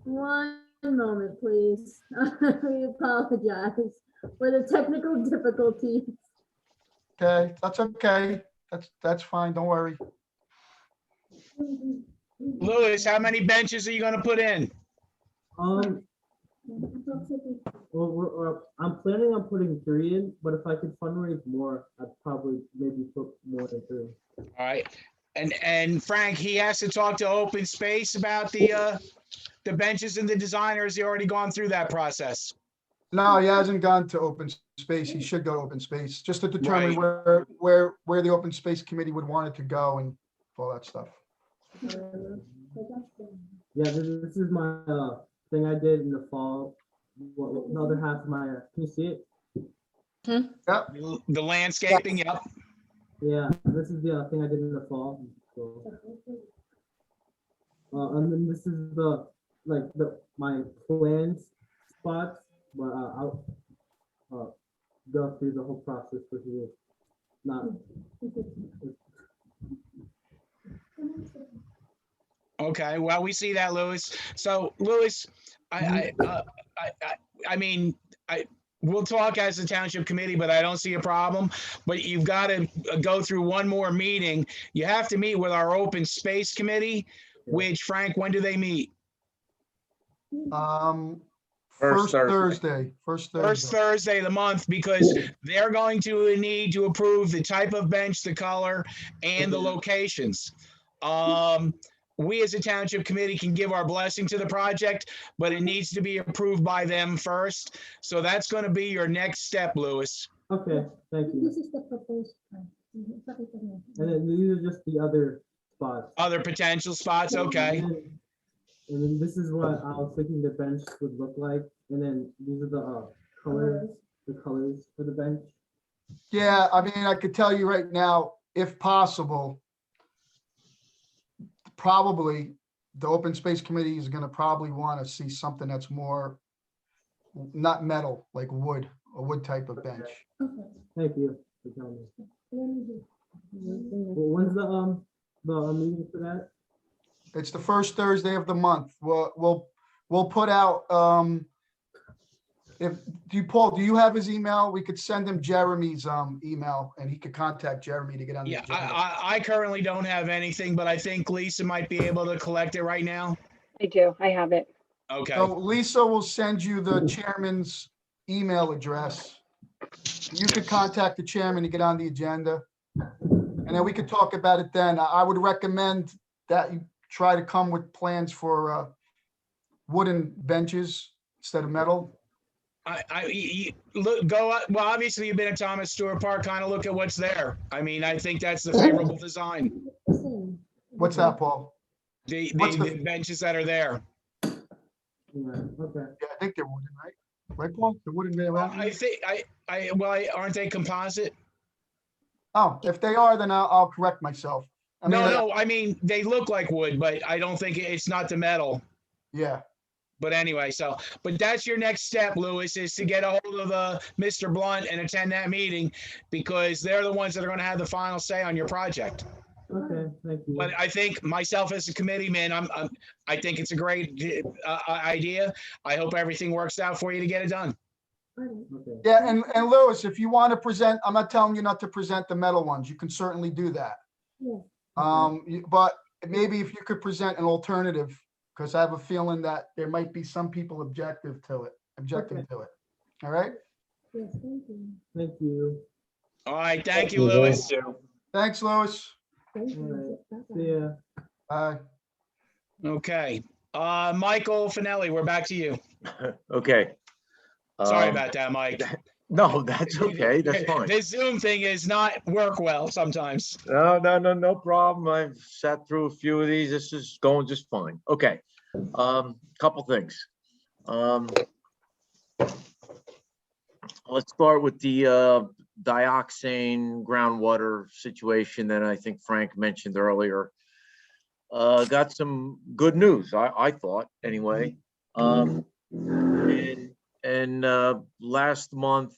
[SPEAKER 13] One moment, please. We apologize for the technical difficulties.
[SPEAKER 1] Okay, that's okay. That's fine, don't worry.
[SPEAKER 2] Louis, how many benches are you gonna put in?
[SPEAKER 12] well, I'm planning on putting 3 in, but if I could fundraise more, I'd probably maybe put more than 3.
[SPEAKER 2] All right, and Frank, he has to talk to open space about the benches and the designer. Has he already gone through that process?
[SPEAKER 1] No, he hasn't gone to open space. He should go to open space, just to determine
[SPEAKER 2] Right.
[SPEAKER 1] where the open space committee would want it to go and all that stuff.
[SPEAKER 12] Yeah, this is my thing I did in the fall. The other half of my, can you see it?
[SPEAKER 1] Yep,
[SPEAKER 2] The landscaping, yep.
[SPEAKER 12] Yeah, this is the thing I did in the fall. So, and then this is my planned spots, but I'll go through the whole process with you. Not.
[SPEAKER 2] Okay, well, we see that, Louis. So, Louis, I mean, we'll talk as a township committee, but I don't see a problem. But you've got to go through one more meeting. You have to meet with our open space committee, which, Frank, when do they meet?
[SPEAKER 1] First
[SPEAKER 11] Thursday.
[SPEAKER 1] First
[SPEAKER 2] First
[SPEAKER 1] Thursday.
[SPEAKER 2] Thursday of the month, because they're going to need to approve the type of bench, the color, and the locations. We as a township committee can give our blessing to the project, but it needs to be approved by them first. So that's going to be your next step, Louis.
[SPEAKER 12] Okay, thank you.
[SPEAKER 13] This is the proposed.
[SPEAKER 12] And then these are just the other spots.
[SPEAKER 2] Other potential spots, okay.
[SPEAKER 12] And then this is what I was thinking the bench would look like. And then these are the colors for the bench.
[SPEAKER 1] Yeah, I mean, I could tell you right now, if possible, probably the open space committee is gonna probably want to see something that's more not metal, like wood, a wood type of bench.
[SPEAKER 12] Thank you for telling me. Well, when's the meeting for that?
[SPEAKER 1] It's the first Thursday of the month. We'll put out, Paul, do you have his email? We could send him Jeremy's email and he could contact Jeremy to get on the
[SPEAKER 2] Yeah,
[SPEAKER 1] agenda.
[SPEAKER 2] I currently don't have anything, but I think Lisa might be able to collect it right now.
[SPEAKER 3] I do. I have it.
[SPEAKER 2] Okay,
[SPEAKER 1] So Lisa will send you the chairman's email address. You could contact the chairman to get on the agenda. And then we could talk about it then. I would recommend that you try to come with plans for wooden benches instead of metal.
[SPEAKER 2] well, obviously you've been at Thomas Stewart Park, kind of look at what's there. I mean, I think that's the favorable design.
[SPEAKER 1] What's that, Paul?
[SPEAKER 2] The benches that are there.
[SPEAKER 12] Yeah, okay.
[SPEAKER 1] Yeah, I think they're wooden, right? Right, Paul? They're wooden.
[SPEAKER 2] I think aren't they composite?
[SPEAKER 1] Oh, if they are, then I'll correct myself. I mean,
[SPEAKER 2] No, I mean, they look like wood, but I don't think it's not the metal.
[SPEAKER 1] Yeah.
[SPEAKER 2] But anyway, but that's your next step, Louis, is to get a hold of Mr. Blunt and attend that meeting, because they're the ones that are going to have the final say on your project.
[SPEAKER 12] Okay, thank you.
[SPEAKER 2] But I think myself as a committee man, I think it's a great idea. I hope everything works out for you to get it done.
[SPEAKER 12] Okay.
[SPEAKER 1] Yeah, and Louis, if you want to present, I'm not telling you not to present the metal ones. You can certainly do that. But maybe if you could present an alternative, because I have a feeling that there might be some people objecting to it. All right?
[SPEAKER 13] Yes, thank you.
[SPEAKER 12] Thank you.
[SPEAKER 2] All right, thank you,
[SPEAKER 10] you,
[SPEAKER 2] Louis.
[SPEAKER 1] Thanks, Louis.
[SPEAKER 13] Thank
[SPEAKER 12] All
[SPEAKER 13] you.
[SPEAKER 12] right.
[SPEAKER 13] Bye-bye.
[SPEAKER 12] See ya.
[SPEAKER 1] Bye.
[SPEAKER 2] Okay, Michael Finelli, we're back to you.
[SPEAKER 11] Okay.
[SPEAKER 2] Sorry
[SPEAKER 11] Um,
[SPEAKER 2] about that, Mike.
[SPEAKER 11] No, that's okay. That's fine.
[SPEAKER 2] This Zoom thing is not work well sometimes.
[SPEAKER 11] No problem. I've sat through a few of these. This is going just fine. Okay. Couple things. Let's start with the dioxane groundwater situation that I think Frank mentioned earlier. Got some good news, I thought, anyway. And last month,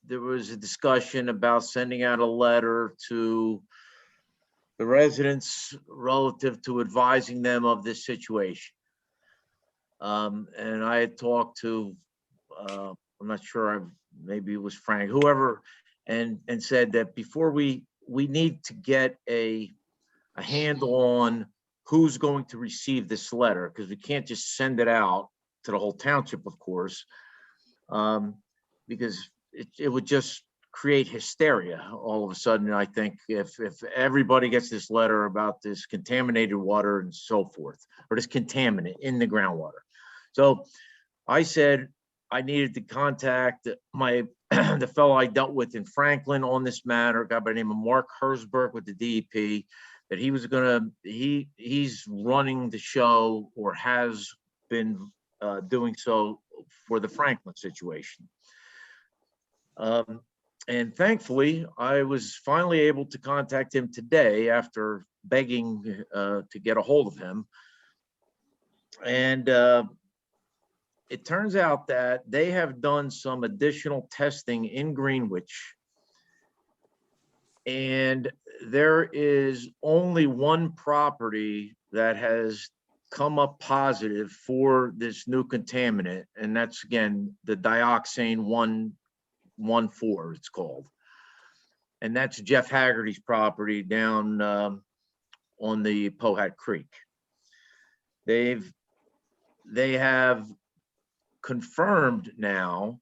[SPEAKER 11] there was a discussion about sending out a letter to the residents relative to advising them of this situation. And I had talked to, I'm not sure, maybe it was Frank, whoever, and said that before we need to get a handle on who's going to receive this letter, because we can't just send it out to the whole township, of course, because it would just create hysteria all of a sudden, I think, if everybody gets this letter about this contaminated water and so forth, or this contaminant in the groundwater. So I said I needed to contact the fellow I dealt with in Franklin on this matter, a guy by the name of Mark Herzberg with the DEP, that he was he's running the show, or has been doing so for the Franklin situation. And thankfully, I was finally able to contact him today after begging to get a hold of him. And it turns out that they have done some additional testing in Greenwich. And there is only one property that has come up positive for this new contaminant. And that's, again, the dioxane 114, it's called. And that's Jeff Haggerty's property down on the Pohat Creek. They have confirmed now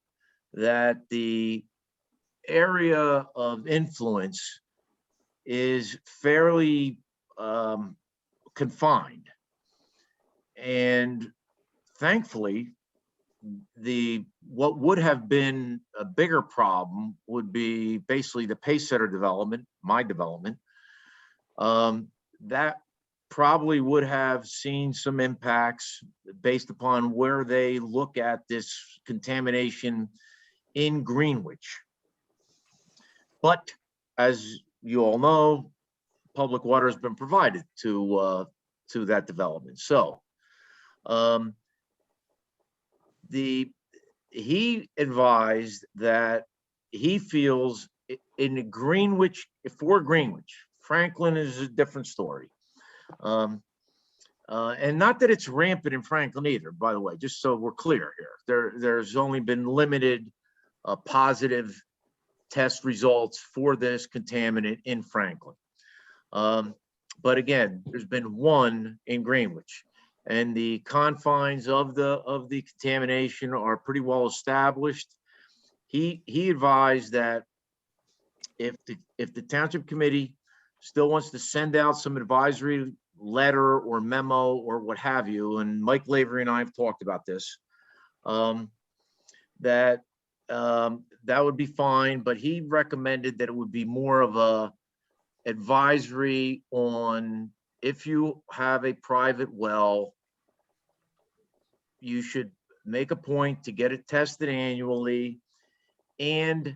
[SPEAKER 11] that the area of influence is fairly confined. And thankfully, what would have been a bigger problem would be basically the Pacesetter development, my development. That probably would have seen some impacts based upon where they look at this contamination in Greenwich. But as you all know, public water has been provided to that development. So he advised that he feels in Greenwich, for Greenwich, Franklin is a different story. And not that it's rampant in Franklin either, by the way, just so we're clear here. There's only been limited positive test results for this contaminant in Franklin. But again, there's been one in Greenwich, and the confines of the contamination are pretty well established. He advised that if the township committee still wants to send out some advisory letter or memo or what have you, and Mike Lavery and I have talked about this, that would be fine, but he recommended that it would be more of a advisory on, if you have a private well, you should make a point to get it tested annually and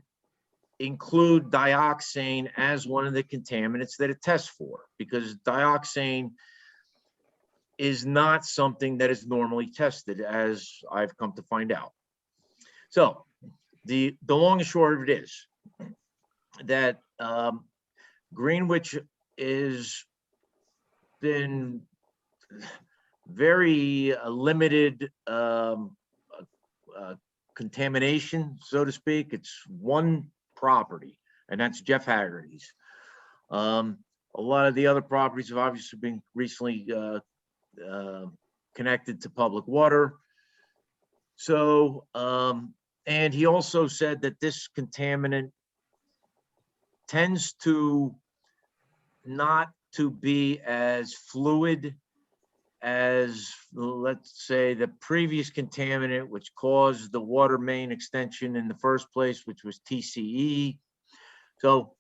[SPEAKER 11] include dioxane as one of the contaminants that it tests for, because dioxane is not something that is normally tested, as I've come to find out. So the long and short of it is that Greenwich is been very limited contamination, so to speak. It's one property, and that's Jeff Haggerty's. A lot of the other properties have obviously been recently connected to public water. So And he also said that this contaminant tends to not to be as fluid as, let's say, the previous contaminant, which caused the water main extension in the first place, which was TCE. So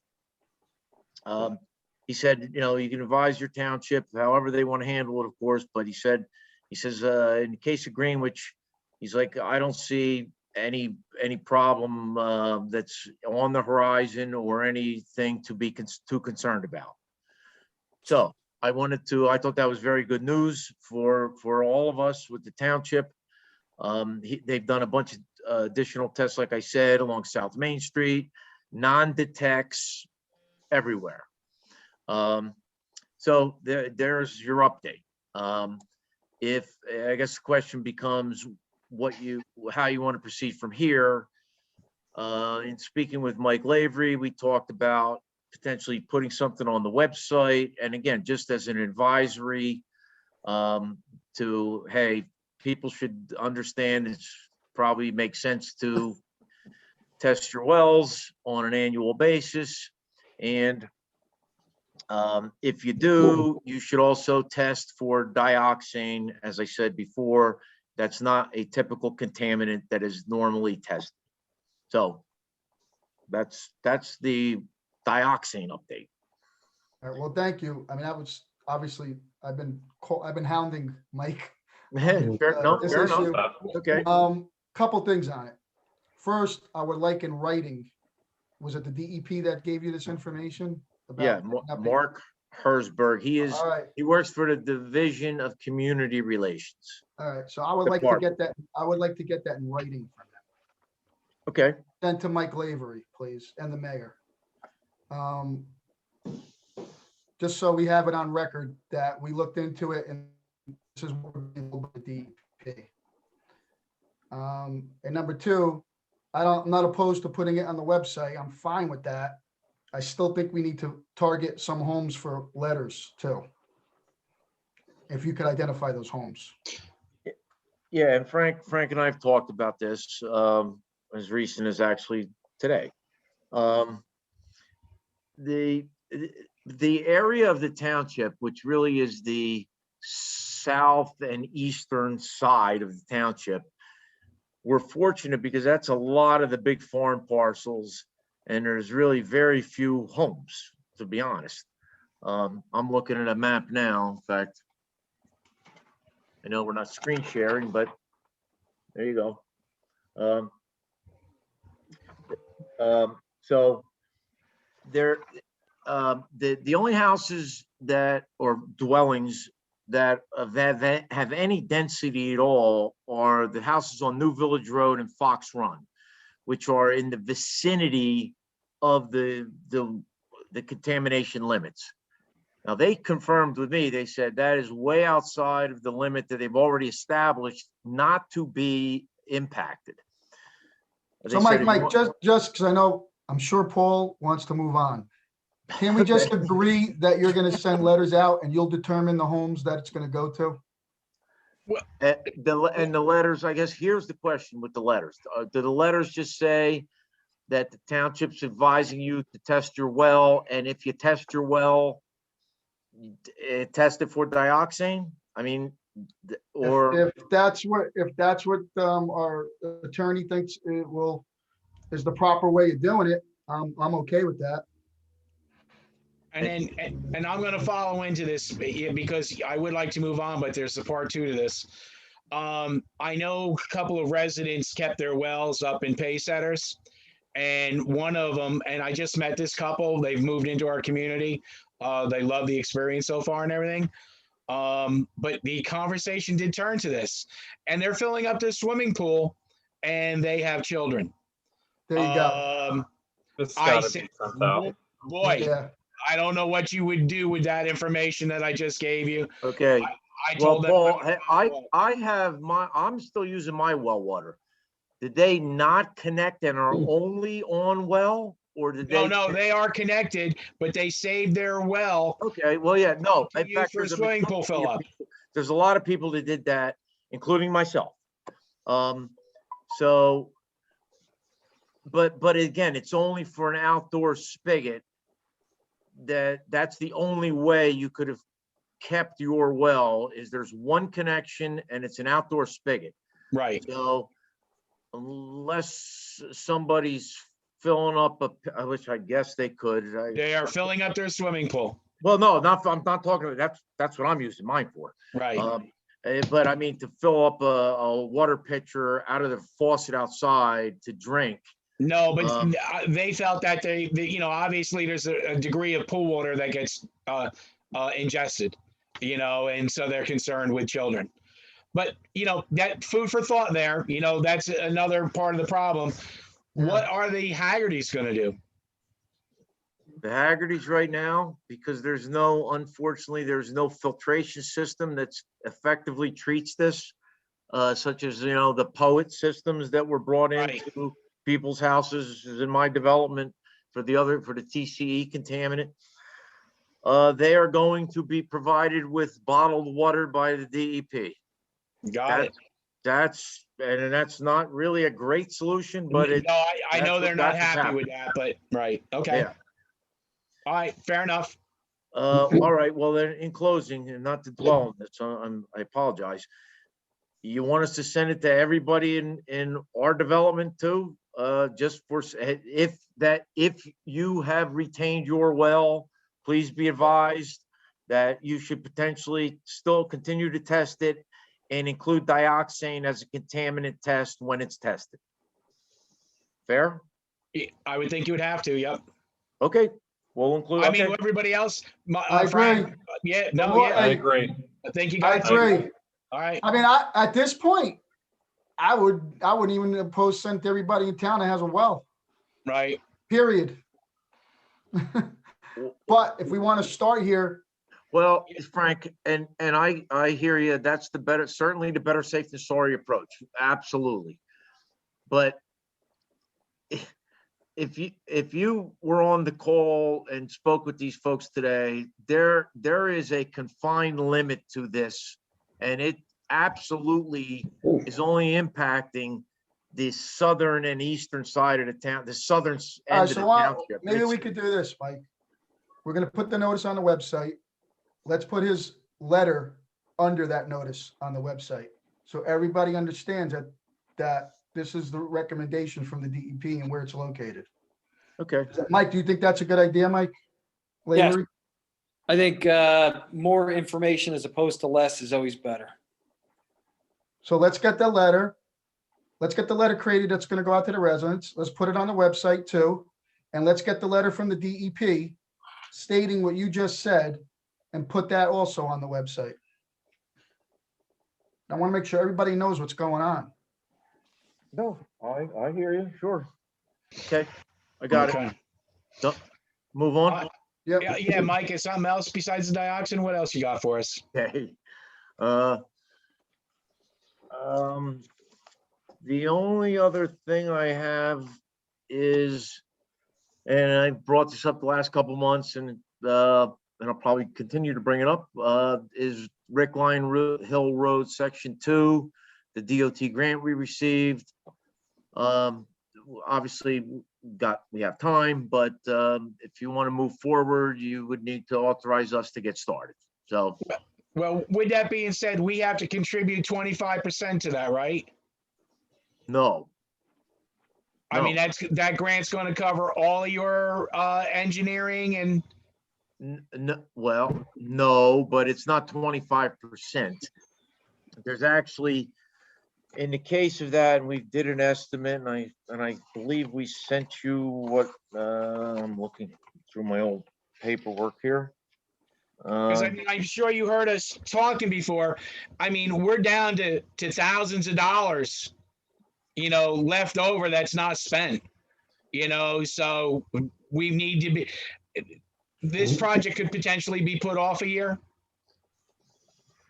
[SPEAKER 11] he said, you know, you can advise your township however they want to handle it, of course, but he says, in the case of Greenwich, he's like, I don't see any problem that's on the horizon or anything to be too concerned about. So I thought that was very good news for all of us with the township. They've done a bunch of additional tests, like I said, along South Main Street, non-detects everywhere. So there's your update. If I guess the question becomes how you want to proceed from here. In speaking with Mike Lavery, we talked about potentially putting something on the website, and again, just as an advisory to, hey, people should understand it's probably makes sense to test your wells on an annual basis. And if you do, you should also test for dioxane. As I said before, that's not a typical contaminant that is normally tested. So that's the dioxane update.
[SPEAKER 1] All right, well, thank you. I mean, that was obviously, I've been hounding Mike.
[SPEAKER 11] Fair enough. Okay.
[SPEAKER 1] Couple things on it. First, I would like in writing, was it the DEP that gave you this information?
[SPEAKER 11] Yeah, Mark Herzberg.
[SPEAKER 1] All right.
[SPEAKER 11] He works for the Division of Community Relations.
[SPEAKER 1] All right, so I would like to get that, in writing from them.
[SPEAKER 11] Okay.
[SPEAKER 1] Send to Mike Lavery, please, and the mayor. Just so we have it on record that we looked into it and this is what we're being told by the DEP. And number two, I'm not opposed to putting it on the website. I'm fine with that. I still think we need to target some homes for letters too. If you could identify those homes.
[SPEAKER 11] Yeah, and Frank and I have talked about this as recent as actually today. The area of the township, which really is the south and eastern side of the township, we're fortunate because that's a lot of the big farm parcels, and there's really very few homes, to be honest. I'm looking at a map now. In fact, I know we're not screen sharing, but there you go. So there, the only houses or dwellings that have any density at all are the houses on New Village Road and Fox Run, which are in the vicinity of the contamination limits. Now, they confirmed with me, they said that is way outside of the limit that they've already established not to be impacted.
[SPEAKER 1] So Mike, just because I know, I'm sure Paul wants to move on. Can we just agree that you're going to send letters out and you'll determine the homes that it's going to go to?
[SPEAKER 11] And the letters, I guess, here's the question with the letters. Do the letters just say that the township's advising you to test your well, and if you test your well, test it for dioxane? I mean, or
[SPEAKER 1] if that's what our attorney thinks is the proper way of doing it, I'm okay with that.
[SPEAKER 2] And I'm going to follow into this because I would like to move on, but there's a part two to this. I know a couple of residents kept their wells up in pay centers, and one of them, and I just met this couple, they've moved into our community. They love the experience so far and everything. But the conversation did turn to this, and they're filling up their swimming pool and they have children.
[SPEAKER 1] There you go.
[SPEAKER 2] I said, boy,
[SPEAKER 1] Yeah.
[SPEAKER 2] I don't know what you would do with that information that I just gave you.
[SPEAKER 11] Okay.
[SPEAKER 2] I told them.
[SPEAKER 11] Paul, I'm still using my well water. Did they not connect and are only on well, or did they?
[SPEAKER 2] No, they are connected, but they saved their well.
[SPEAKER 11] Okay, well, yeah, no. In fact,
[SPEAKER 2] For a swimming pool fill up.
[SPEAKER 11] There's a lot of people that did that, including myself. So but again, it's only for an outdoor spigot. That's the only way you could have kept your well, is there's one connection and it's an outdoor spigot.
[SPEAKER 2] Right.
[SPEAKER 11] So unless somebody's filling up which I guess they could.
[SPEAKER 2] They are filling up their swimming pool.
[SPEAKER 11] Well, no, I'm not talking about, that's what I'm using mine for.
[SPEAKER 2] Right.
[SPEAKER 11] But I mean, to fill up a water pitcher out of the faucet outside to drink.
[SPEAKER 2] No, but they felt that they obviously there's a degree of pool water that gets ingested, and so they're concerned with children. But, that food for thought there, that's another part of the problem. What are the Haggertys going to do?
[SPEAKER 11] The Haggertys right now, because unfortunately, there's no filtration system that's effectively treats this, such as, the POET systems that were brought into people's houses in my development for the TCE contaminant. They are going to be provided with bottled water by the DEP.
[SPEAKER 2] Got it.
[SPEAKER 11] That's not really a great solution, but
[SPEAKER 2] I know they're not happy with that, but right. Okay.
[SPEAKER 11] Yeah.
[SPEAKER 2] All right. Fair enough.
[SPEAKER 11] All right. Well, then in closing, and not to dwell on this, I apologize. You want us to send it to everybody in our development too? Just for, if you have retained your well, please be advised that you should potentially still continue to test it and include dioxane as a contaminant test when it's tested. Fair?
[SPEAKER 2] I would think you would have to. Yep.
[SPEAKER 11] Okay. We'll include.
[SPEAKER 2] I mean, everybody else.
[SPEAKER 1] I agree.
[SPEAKER 2] Frank, yeah. No. Yeah.
[SPEAKER 4] I agree.
[SPEAKER 2] Thank you
[SPEAKER 1] I
[SPEAKER 2] guys.
[SPEAKER 1] agree.
[SPEAKER 2] All right.
[SPEAKER 1] I mean, at this point, I wouldn't even oppose send to everybody in town that has a well,
[SPEAKER 2] Right.
[SPEAKER 1] period. But if we want to start here,
[SPEAKER 11] Well, Frank, and I hear you. That's certainly the better safe than sorry approach. Absolutely. But if you were on the call and spoke with these folks today, there is a confined limit to this, and it absolutely is only impacting the southern and eastern side of the town, the southern end of the township.
[SPEAKER 1] maybe we could do this, Mike. We're gonna put the notice on the website. Let's put his letter under that notice on the website. So everybody understands that this is the recommendation from the DEP and where it's located.
[SPEAKER 11] Okay.
[SPEAKER 1] Mike, do you think that's a good idea, Mike?
[SPEAKER 9] Yes.
[SPEAKER 1] Lavery?
[SPEAKER 9] I think more information as opposed to less is always better.
[SPEAKER 1] So let's get the letter. Let's get the letter created that's gonna go out to the residents. Let's put it on the website too. And let's get the letter from the DEP stating what you just said and put that also on the website. I want to make sure everybody knows what's going on.
[SPEAKER 11] No, I hear you. Sure. Okay. I got it. So, move on.
[SPEAKER 1] Yeah,
[SPEAKER 2] Mike, is something else besides the dioxin? What else you got for us?
[SPEAKER 11] Okay. The only other thing I have is, and I brought this up the last couple of months, and I'll probably continue to bring it up, is Rick Line Hill Road Section 2, the DOT grant we received. Obviously, we have time, but if you want to move forward, you would need to authorize us to get started. So.
[SPEAKER 2] Well, with that being said, we have to contribute 25% to that, right?
[SPEAKER 11] No.
[SPEAKER 2] I mean, that grant's going to cover all of your engineering and.
[SPEAKER 11] Well, no, but it's not 25%. There's actually, in the case of that, and we did an estimate, and I believe we sent you what, I'm looking through my old paperwork here.
[SPEAKER 2] Because I mean, I'm sure you heard us talking before. I mean, we're down to thousands of dollars, left over that's not spent, so we need to be, this project could potentially be put off a year.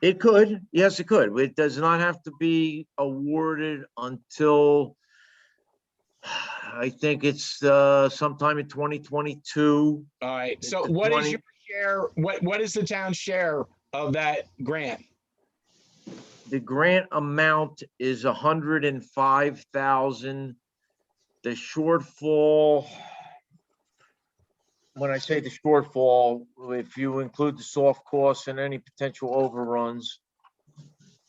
[SPEAKER 11] It could, yes, it could. It does not have to be awarded until, I think it's sometime in 2022.
[SPEAKER 2] All right. So what is your share? What is the town's share of that grant?
[SPEAKER 11] The grant amount is $105,000 the shortfall, when I say the shortfall, if you include the soft costs and any potential overruns,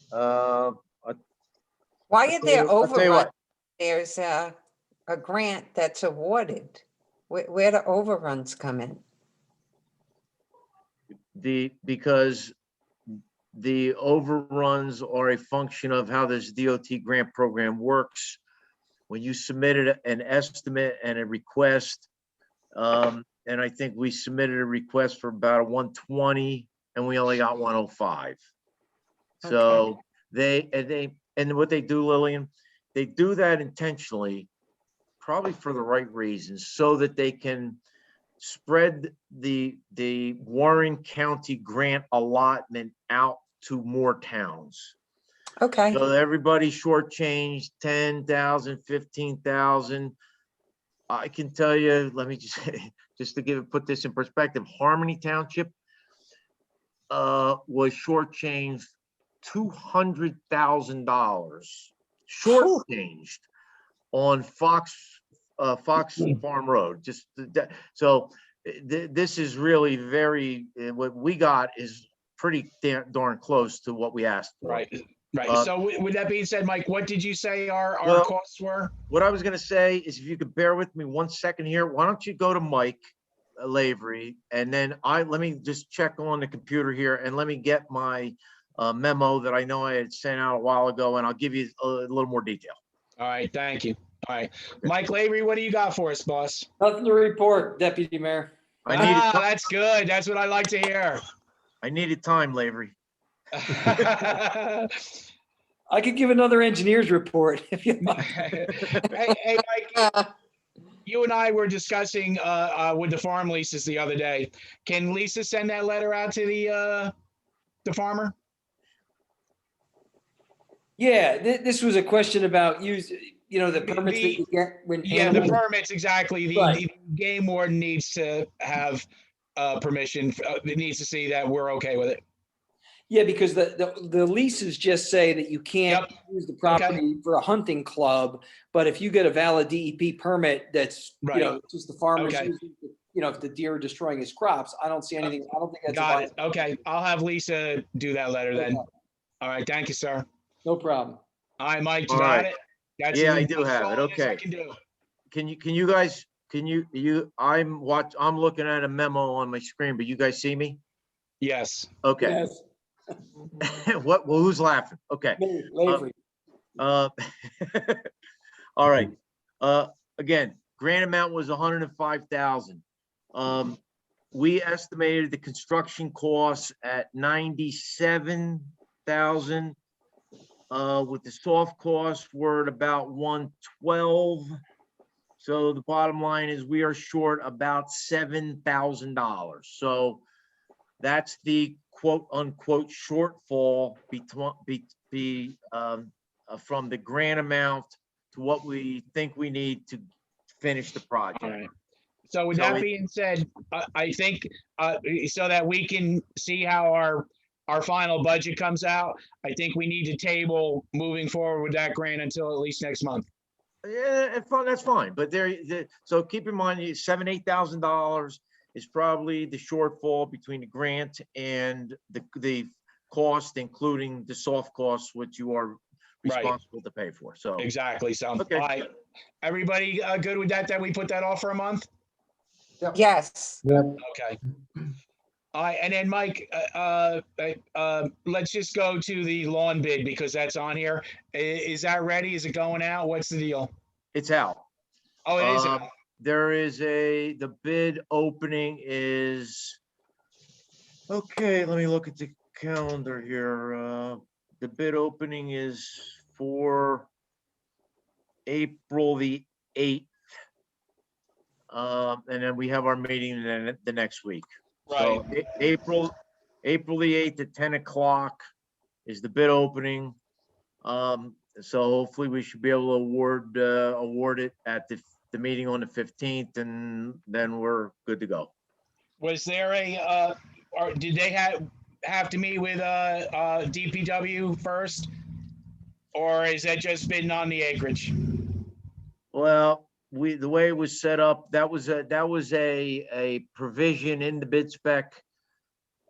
[SPEAKER 5] Why
[SPEAKER 11] I'll
[SPEAKER 5] are
[SPEAKER 11] tell
[SPEAKER 5] there
[SPEAKER 11] you- I'll tell you what.
[SPEAKER 5] overruns? There's a grant that's awarded. Where do overruns come in?
[SPEAKER 11] Because the overruns are a function of how this DOT grant program works. When you submitted an estimate and a request, and I think we submitted a request for about a 120 and we only got 105. So and what they do, Lillian, they do that intentionally, probably for the right reasons, so that they can spread the Warren County grant allotment out to more towns.
[SPEAKER 5] Okay,
[SPEAKER 11] So everybody shortchanged 10,000, 15,000. I can tell you, let me just to put this in perspective, Harmony Township was shortchanged $200,000, shortchanged on Fox Farm Road. So this is really very, what we got is pretty darn close to what we asked for.
[SPEAKER 2] Right. So with that being said, Mike, what did you say our
[SPEAKER 11] Well,
[SPEAKER 2] costs were?
[SPEAKER 11] What I was gonna say is, if you could bear with me 1 second here, why don't you go to Mike Lavery, and then let me just check on the computer here, and let me get my memo that I know I had sent out a while ago, and I'll give you a little more detail.
[SPEAKER 2] All right, thank you. All right, Mike Lavery, what do you got for us, boss?
[SPEAKER 9] Nothing to report, Deputy Mayor.
[SPEAKER 2] That's good. That's what I like to hear.
[SPEAKER 11] I needed time, Lavery.
[SPEAKER 9] I could give another engineer's report if you like.
[SPEAKER 2] Hey, Mike, you and I were discussing with the farm leases the other day. Can Lisa send that letter out to the farmer?
[SPEAKER 9] Yeah, this was a question about the permits that you get when.
[SPEAKER 2] Yeah, the permits, exactly. The
[SPEAKER 9] Right.
[SPEAKER 2] game warden needs to have permission. It needs to see that we're okay with it.
[SPEAKER 9] Yeah, because the leases just say that you can't use the property for a hunting club, but if you get a valid DEP permit that's, just the farmer's using, if the deer are destroying his crops, I don't see anything, I don't think that's.
[SPEAKER 2] Got it. Okay, I'll have Lisa do that letter then. All right, thank you, sir.
[SPEAKER 9] No problem.
[SPEAKER 2] All right, Mike, you
[SPEAKER 11] All
[SPEAKER 2] got
[SPEAKER 11] right.
[SPEAKER 2] it? That's
[SPEAKER 11] Yeah, I do have it.
[SPEAKER 2] all as I
[SPEAKER 11] Okay.
[SPEAKER 2] can do.
[SPEAKER 11] Can you guys, I'm looking at a memo on my screen, but you guys see me?
[SPEAKER 2] Yes.
[SPEAKER 11] Okay.
[SPEAKER 9] Yes.
[SPEAKER 11] Well, who's laughing? Okay.
[SPEAKER 9] Lavery.
[SPEAKER 11] All right. Again, grant amount was 105,000. We estimated the construction costs at 97,000. With the soft costs, we're at about 112. So the bottom line is we are short about $7,000. So that's the quote unquote shortfall from the grant amount to what we think we need to finish the project.
[SPEAKER 2] All right. So with that being said, I think so that we can see how our final budget comes out, I think we need to table moving forward with that grant until at least next month.
[SPEAKER 11] Yeah, that's fine. But so keep in mind, $7,000-8,000 is probably the shortfall between the grant and the cost, including the soft costs, which you are responsible to pay for. So
[SPEAKER 2] exactly. So
[SPEAKER 11] okay.
[SPEAKER 2] All right. Everybody good with that we put that off for a month?
[SPEAKER 5] yes.
[SPEAKER 2] Okay. All right, and then Mike, let's just go to the lawn bid because that's on here. Is that ready? Is it going out? What's the deal?
[SPEAKER 11] It's out.
[SPEAKER 2] Oh, it is out.
[SPEAKER 11] There is the bid opening is, okay, let me look at the calendar here. The bid opening is for April the 8th. And then we have our meeting the next week.
[SPEAKER 2] Right.
[SPEAKER 11] So April the 8th at 10 o'clock is the bid opening. So hopefully we should be able to award it at the meeting on the 15th, and then we're good to go.
[SPEAKER 2] Was there or did they have to meet with DPW first, or is that just bidding on the acreage?
[SPEAKER 11] Well, the way it was set up, that was a provision in the bid spec.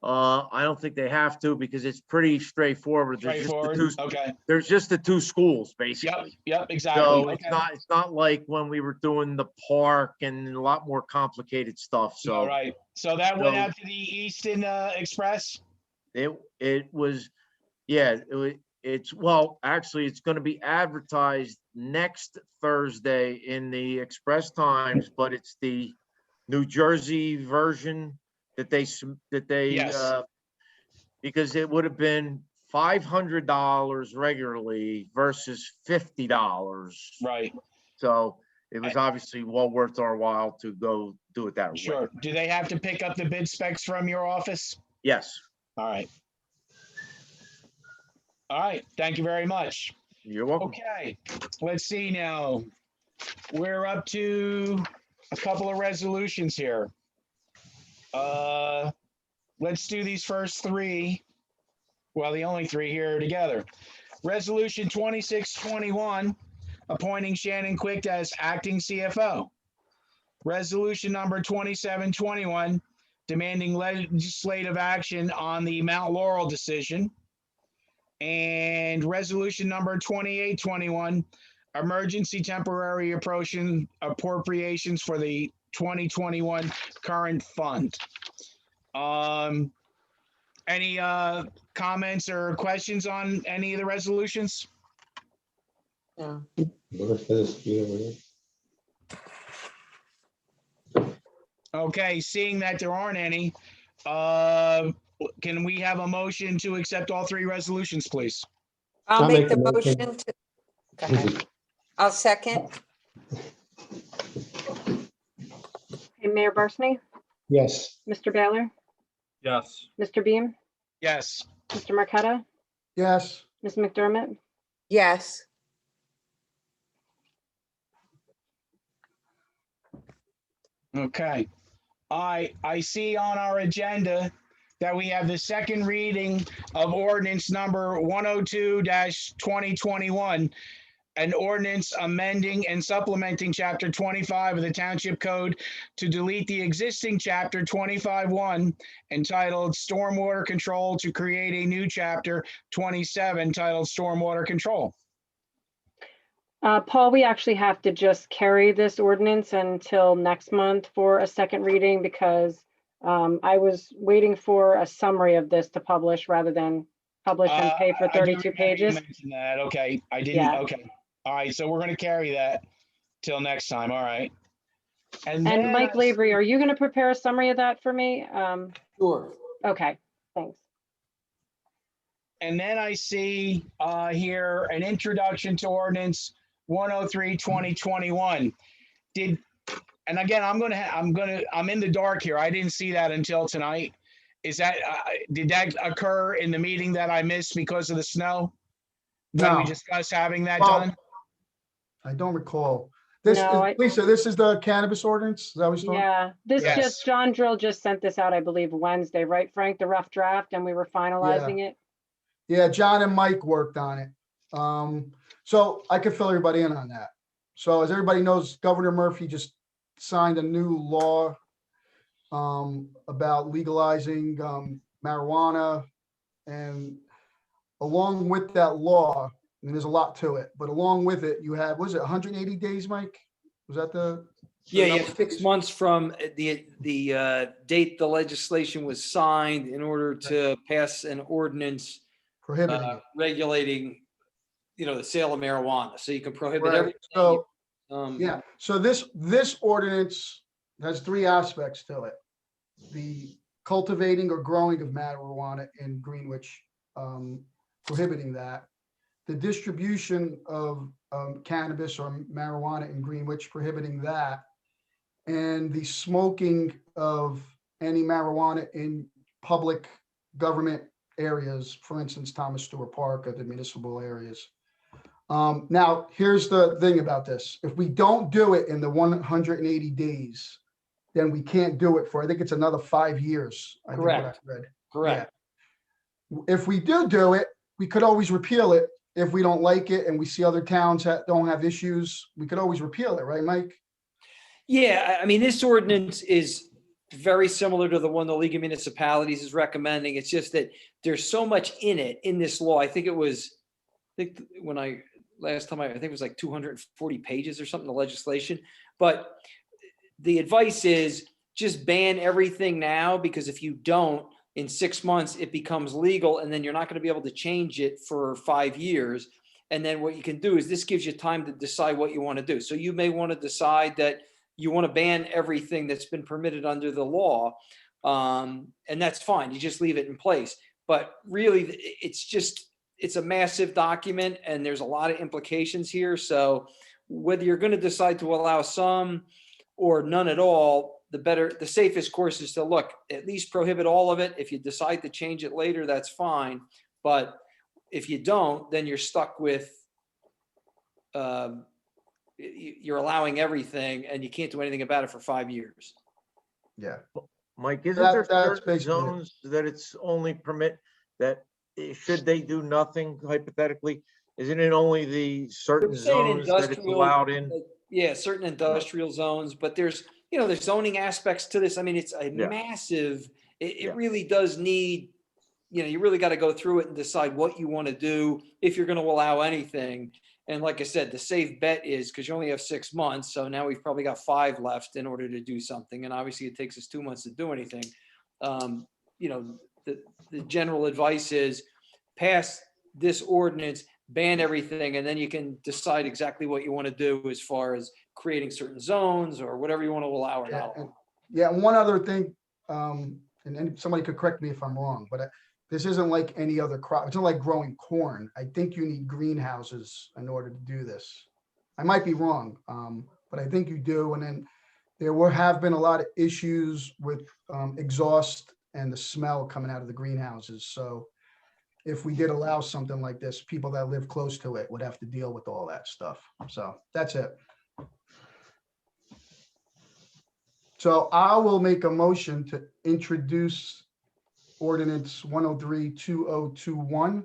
[SPEAKER 11] I don't think they have to because it's pretty straightforward.
[SPEAKER 2] Straightforward, okay.
[SPEAKER 11] There's just the two schools,
[SPEAKER 2] Yep,
[SPEAKER 11] basically.
[SPEAKER 2] yep, exactly.
[SPEAKER 11] So
[SPEAKER 2] Okay.
[SPEAKER 11] it's not like when we were doing the park and a lot more complicated stuff.
[SPEAKER 2] All
[SPEAKER 11] So
[SPEAKER 2] right, so that went
[SPEAKER 11] so-
[SPEAKER 2] out to the Easton Express?
[SPEAKER 11] it was, yeah, well, actually, it's going to be advertised next Thursday in the Express Times, but it's the New Jersey version that
[SPEAKER 2] Yes.
[SPEAKER 11] because it would have been $500 regularly versus $50.
[SPEAKER 2] Right,
[SPEAKER 11] So it was obviously well worth our while to go do it that way.
[SPEAKER 2] sure. Do they have to pick up the bid specs from your office?
[SPEAKER 11] Yes,
[SPEAKER 2] All right. All right, thank you very much.
[SPEAKER 11] you're welcome.
[SPEAKER 2] Okay, let's see now. We're up to a couple of resolutions here. Let's do these first three. Well, the only three here together. Resolution 2621, appointing Shannon Quick as acting CFO. Resolution number 2721, demanding legislative action on the Mount Laurel decision. And resolution number 2821, emergency temporary appropriations for the 2021 current fund. Any comments or questions on any of the resolutions?
[SPEAKER 5] No.
[SPEAKER 2] Okay, seeing that there aren't any, can we have a motion to accept all three resolutions, please?
[SPEAKER 5] I'll make the motion to, go ahead. I'll second.
[SPEAKER 3] Okay, Mayor Barsney?
[SPEAKER 10] Yes.
[SPEAKER 3] Mr. Baylor?
[SPEAKER 4] Yes.
[SPEAKER 3] Mr. Beam?
[SPEAKER 2] Yes.
[SPEAKER 3] Mr. Marqueta?
[SPEAKER 1] Yes,
[SPEAKER 3] Ms. McDermott?
[SPEAKER 5] Yes.
[SPEAKER 2] Okay. I see on our agenda that we have the second reading of ordinance number 102-2021, an ordinance amending and supplementing chapter 25 of the Township Code to delete the existing chapter 25-1 entitled Stormwater Control to create a new chapter 27 titled Stormwater Control.
[SPEAKER 3] Paul, we actually have to just carry this ordinance until next month for a second reading because I was waiting for a summary of this to publish rather than publish and pay for
[SPEAKER 2] I do
[SPEAKER 3] 32
[SPEAKER 2] remember you
[SPEAKER 3] pages.
[SPEAKER 2] mentioned that. Okay, I didn't,
[SPEAKER 3] Yeah.
[SPEAKER 2] okay. All right, so we're gonna carry that till next time, all right.
[SPEAKER 3] And
[SPEAKER 2] then
[SPEAKER 3] Mike
[SPEAKER 2] I-
[SPEAKER 3] Lavery, are you going to prepare a summary of that for me?
[SPEAKER 9] Sure.
[SPEAKER 3] Okay, thanks.
[SPEAKER 2] And then I see here an introduction to ordinance 103-2021. And again, I'm in the dark here. I didn't see that until tonight. Is that, did that occur in the meeting that I missed because of the snow? When we
[SPEAKER 1] No.
[SPEAKER 2] discussed having that
[SPEAKER 1] Well,
[SPEAKER 2] done?
[SPEAKER 1] I don't recall. This is,
[SPEAKER 3] No,
[SPEAKER 1] Lisa, this is the cannabis ordinance? Is that what you're talking?
[SPEAKER 3] Yeah, this
[SPEAKER 2] Yes.
[SPEAKER 3] just, John Drill just sent this out, I believe, Wednesday, right, Frank? The rough draft, and we were finalizing it.
[SPEAKER 1] Yeah, John and Mike worked on it. So I could fill everybody in on that. So as everybody knows, Governor Murphy just signed a new law about legalizing marijuana. And along with that law, and there's a lot to it, but along with it, you have, was it 180 days, Mike? Was that the?
[SPEAKER 9] Yeah, yeah, 6 months from the date the legislation was signed in order to pass an ordinance
[SPEAKER 1] Prohibiting it.
[SPEAKER 9] regulating, the sale of marijuana. So you can prohibit
[SPEAKER 1] Right.
[SPEAKER 9] everything.
[SPEAKER 1] So,
[SPEAKER 9] Um,
[SPEAKER 1] yeah, so this ordinance has three aspects to it. The cultivating or growing of marijuana in Greenwich, prohibiting that. The distribution of cannabis or marijuana in Greenwich, prohibiting that. And the smoking of any marijuana in public government areas, for instance, Thomas Stewart Park or the municipal areas. Now, here's the thing about this. If we don't do it in the 180 days, then we can't do it for, I think it's another 5 years. I think what I
[SPEAKER 9] Correct.
[SPEAKER 1] read.
[SPEAKER 9] Correct.
[SPEAKER 1] Yeah. If we do it, we could always repeal it if we don't like it and we see other towns that don't have issues. We could always repeal it, right, Mike?
[SPEAKER 9] Yeah, I mean, this ordinance is very similar to the one the League of Municipalities is recommending. It's just that there's so much in it, in this law. I think when last time I think it was like 240 pages or something, the legislation. But the advice is just ban everything now, because if you don't, in 6 months, it becomes legal, and then you're not going to be able to change it for 5 years. And then what you can do is this gives you time to decide what you want to do. So you may want to decide that you want to ban everything that's been permitted under the law. And that's fine. You just leave it in place. But really, it's a massive document, and there's a lot of implications here. So whether you're going to decide to allow some or none at all, the safest course is to look, at least prohibit all of it. If you decide to change it later, that's fine. But if you don't, then you're stuck with, you're allowing everything and you can't do anything about it for 5 years.
[SPEAKER 1] Yeah.
[SPEAKER 11] Mike, isn't
[SPEAKER 1] That-
[SPEAKER 11] there
[SPEAKER 1] that's
[SPEAKER 11] certain
[SPEAKER 1] basically it.
[SPEAKER 11] zones that it's only permit that should they do nothing hypothetically? Isn't it only the certain
[SPEAKER 9] They're saying
[SPEAKER 11] zones that it's
[SPEAKER 9] industrial,
[SPEAKER 11] allowed in?
[SPEAKER 9] Yeah, certain industrial zones, but there's zoning aspects to this. I mean, it's a
[SPEAKER 11] Yeah.
[SPEAKER 9] massive, it
[SPEAKER 11] Yeah.
[SPEAKER 9] really does need, you really got to go through it and decide what you want to do if you're going to allow anything. And like I said, the safe bet is, because you only have 6 months, so now we've probably got 5 left in order to do something. And obviously it takes us 2 months to do anything. The general advice is pass this ordinance, ban everything, and then you can decide exactly what you want to do as far as creating certain zones or whatever you want to allow or not.
[SPEAKER 1] Yeah, and one other thing, and then somebody could correct me if I'm wrong, but this isn't like any other crop. It's not like growing corn. I think you need greenhouses in order to do this. I might be wrong, but I think you do. And then there have been a lot of issues with exhaust and the smell coming out of the greenhouses. So if we did allow something like this, people that live close to it would have to deal with all that stuff. So that's it. So I will make a motion to introduce ordinance 103-2021. Is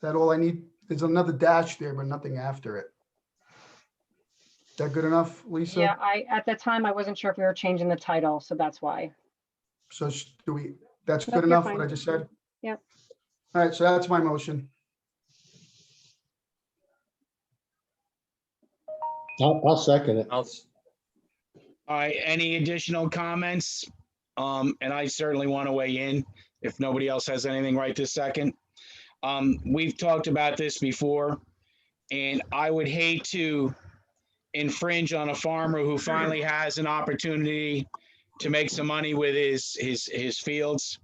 [SPEAKER 1] that all I need? There's another dash there, but nothing after it. Is that good enough, Lisa?
[SPEAKER 3] Yeah, at the time, I wasn't sure if we were changing the title, so that's why.
[SPEAKER 1] So that's
[SPEAKER 3] Nope,
[SPEAKER 1] good
[SPEAKER 3] you're
[SPEAKER 1] enough,
[SPEAKER 3] fine.
[SPEAKER 1] what I just said?
[SPEAKER 3] Yep.
[SPEAKER 1] All right, so that's my motion.
[SPEAKER 10] I'll second it.
[SPEAKER 2] All right, any additional comments? And I certainly want to weigh in if nobody else has anything right this second. We've talked about this before, and I would hate to infringe on a farmer who finally has an opportunity to make some money with his fields.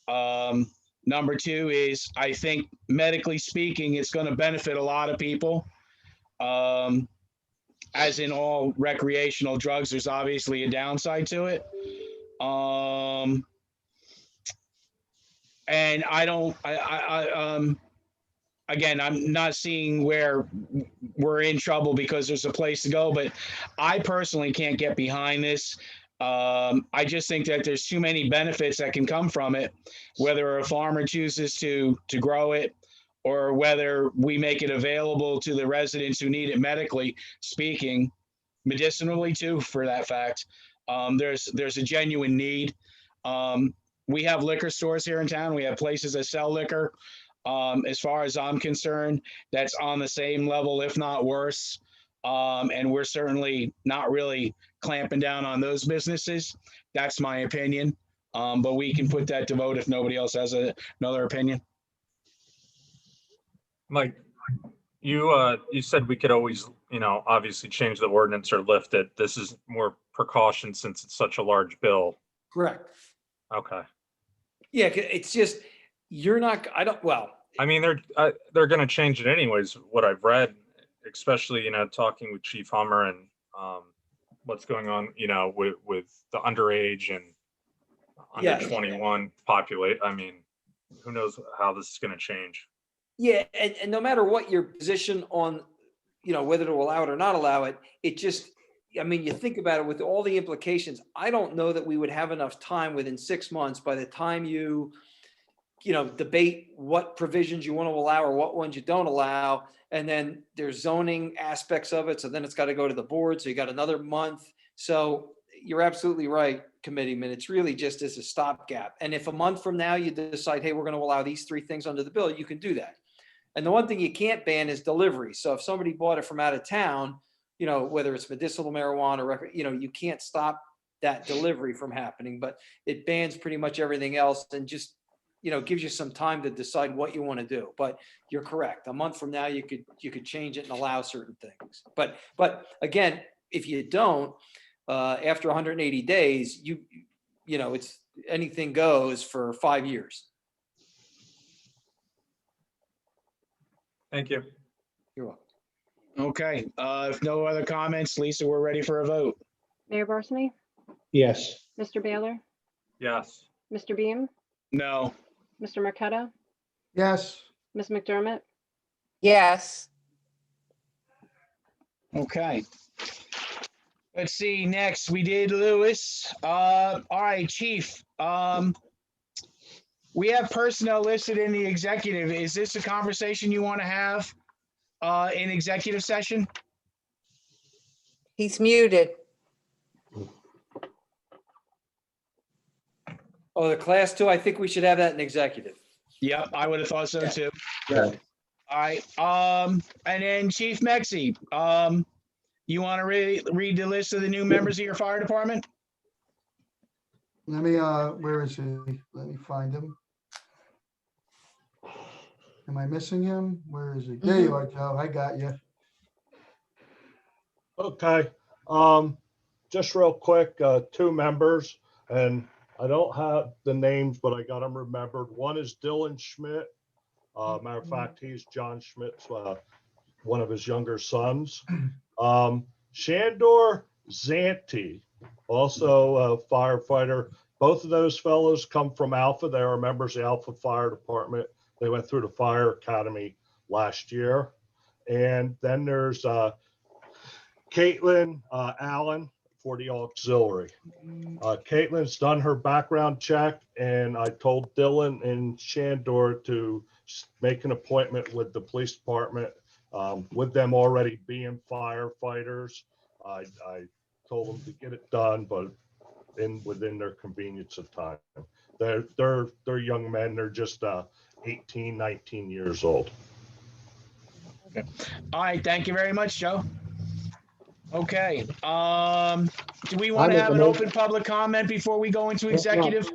[SPEAKER 2] Number two is, I think medically speaking, it's going to benefit a lot of people. As in all recreational drugs, there's obviously a downside to it. And again, I'm not seeing where we're in trouble because there's a place to go, but I personally can't get behind this. I just think that there's too many benefits that can come from it, whether a farmer chooses to grow it or whether we make it available to the residents who need it medically speaking, medicinally too, for that fact. There's a genuine need. We have liquor stores here in town. We have places that sell liquor. As far as I'm concerned, that's on the same level, if not worse. And we're certainly not really clamping down on those businesses. That's my opinion. But we can put that to vote if nobody else has another opinion.
[SPEAKER 4] Mike, you said we could always, obviously change the ordinance or lift it. This is more precaution since it's such a large bill.
[SPEAKER 9] Correct.
[SPEAKER 4] Okay.
[SPEAKER 9] Yeah, it's just,
[SPEAKER 4] I mean, they're going to change it anyways, what I've read, especially, talking with Chief Hummer and what's going on, with the underage and under 21 populate. I mean, who knows how this is going to change.
[SPEAKER 9] Yeah, and no matter what your position on, whether to allow it or not allow it, it just, I mean, you think about it with all the implications. I don't know that we would have enough time within 6 months by the time you debate what provisions you want to allow or what ones you don't allow. And then there's zoning aspects of it. So then it's got to go to the board. So you got another month. So you're absolutely right, committeeman. It's really just as a stopgap. And if a month from now you decide, hey, we're going to allow these 3 things under the bill, you can do that. And the one thing you can't ban is delivery. So if somebody bought it from out of town, you know, whether it's medicinal marijuana or, you know, you can't stop that delivery from happening, but it bans pretty much everything else and just, you know, gives you some time to decide what you want to do. But you're correct. A month from now, you could change it and allow certain things. But again, if you don't, after 180 days, you know, it's anything goes for 5 years.
[SPEAKER 4] Thank you.
[SPEAKER 9] You're welcome.
[SPEAKER 2] Okay, if no other comments, Lisa, we're ready for a vote.
[SPEAKER 3] Mayor Barsney?
[SPEAKER 10] Yes.
[SPEAKER 3] Mr. Baylor?
[SPEAKER 4] Yes.
[SPEAKER 3] Mr. Beam?
[SPEAKER 2] No.
[SPEAKER 3] Mr. Marqueta?
[SPEAKER 1] Yes,
[SPEAKER 3] Ms. McDermott?
[SPEAKER 5] Yes,
[SPEAKER 2] Okay. Let's see, next, we did Lewis. All right, chief. We have personnel listed in the executive. Is this a conversation you want to have in executive session?
[SPEAKER 5] he's muted.
[SPEAKER 9] Oh, the class 2, I think we should have that in executive.
[SPEAKER 2] Yep, I would have thought so too.
[SPEAKER 10] Yeah.
[SPEAKER 2] All right, and then Chief Mexi, you want to read the list of the new members of your fire department?
[SPEAKER 1] let me, where is he? Let me find him. Am I missing him? Where is he? There you are, Joe. I got you.
[SPEAKER 8] Okay, just real quick, 2 members, and I don't have the names, but I got them remembered. One is Dylan Schmidt. Matter of fact, he's John Schmidt's, one of his younger sons. Shandor Zanti, also a firefighter. Both of those fellows come from Alpha. They are members of the Alpha Fire Department. They went through the fire academy last year. And then there's Caitlin Allen for the auxiliary. Caitlin's done her background check, and I told Dylan and Shandor to make an appointment with the police department. With them already being firefighters, I told them to get it done, but within their convenience of time. They're young men. They're just 18, 19 years old.
[SPEAKER 2] All right, thank you very much, Joe. Okay, do we want to
[SPEAKER 10] make
[SPEAKER 2] have
[SPEAKER 10] a
[SPEAKER 2] an
[SPEAKER 10] motion.
[SPEAKER 2] open public comment before we go into executive?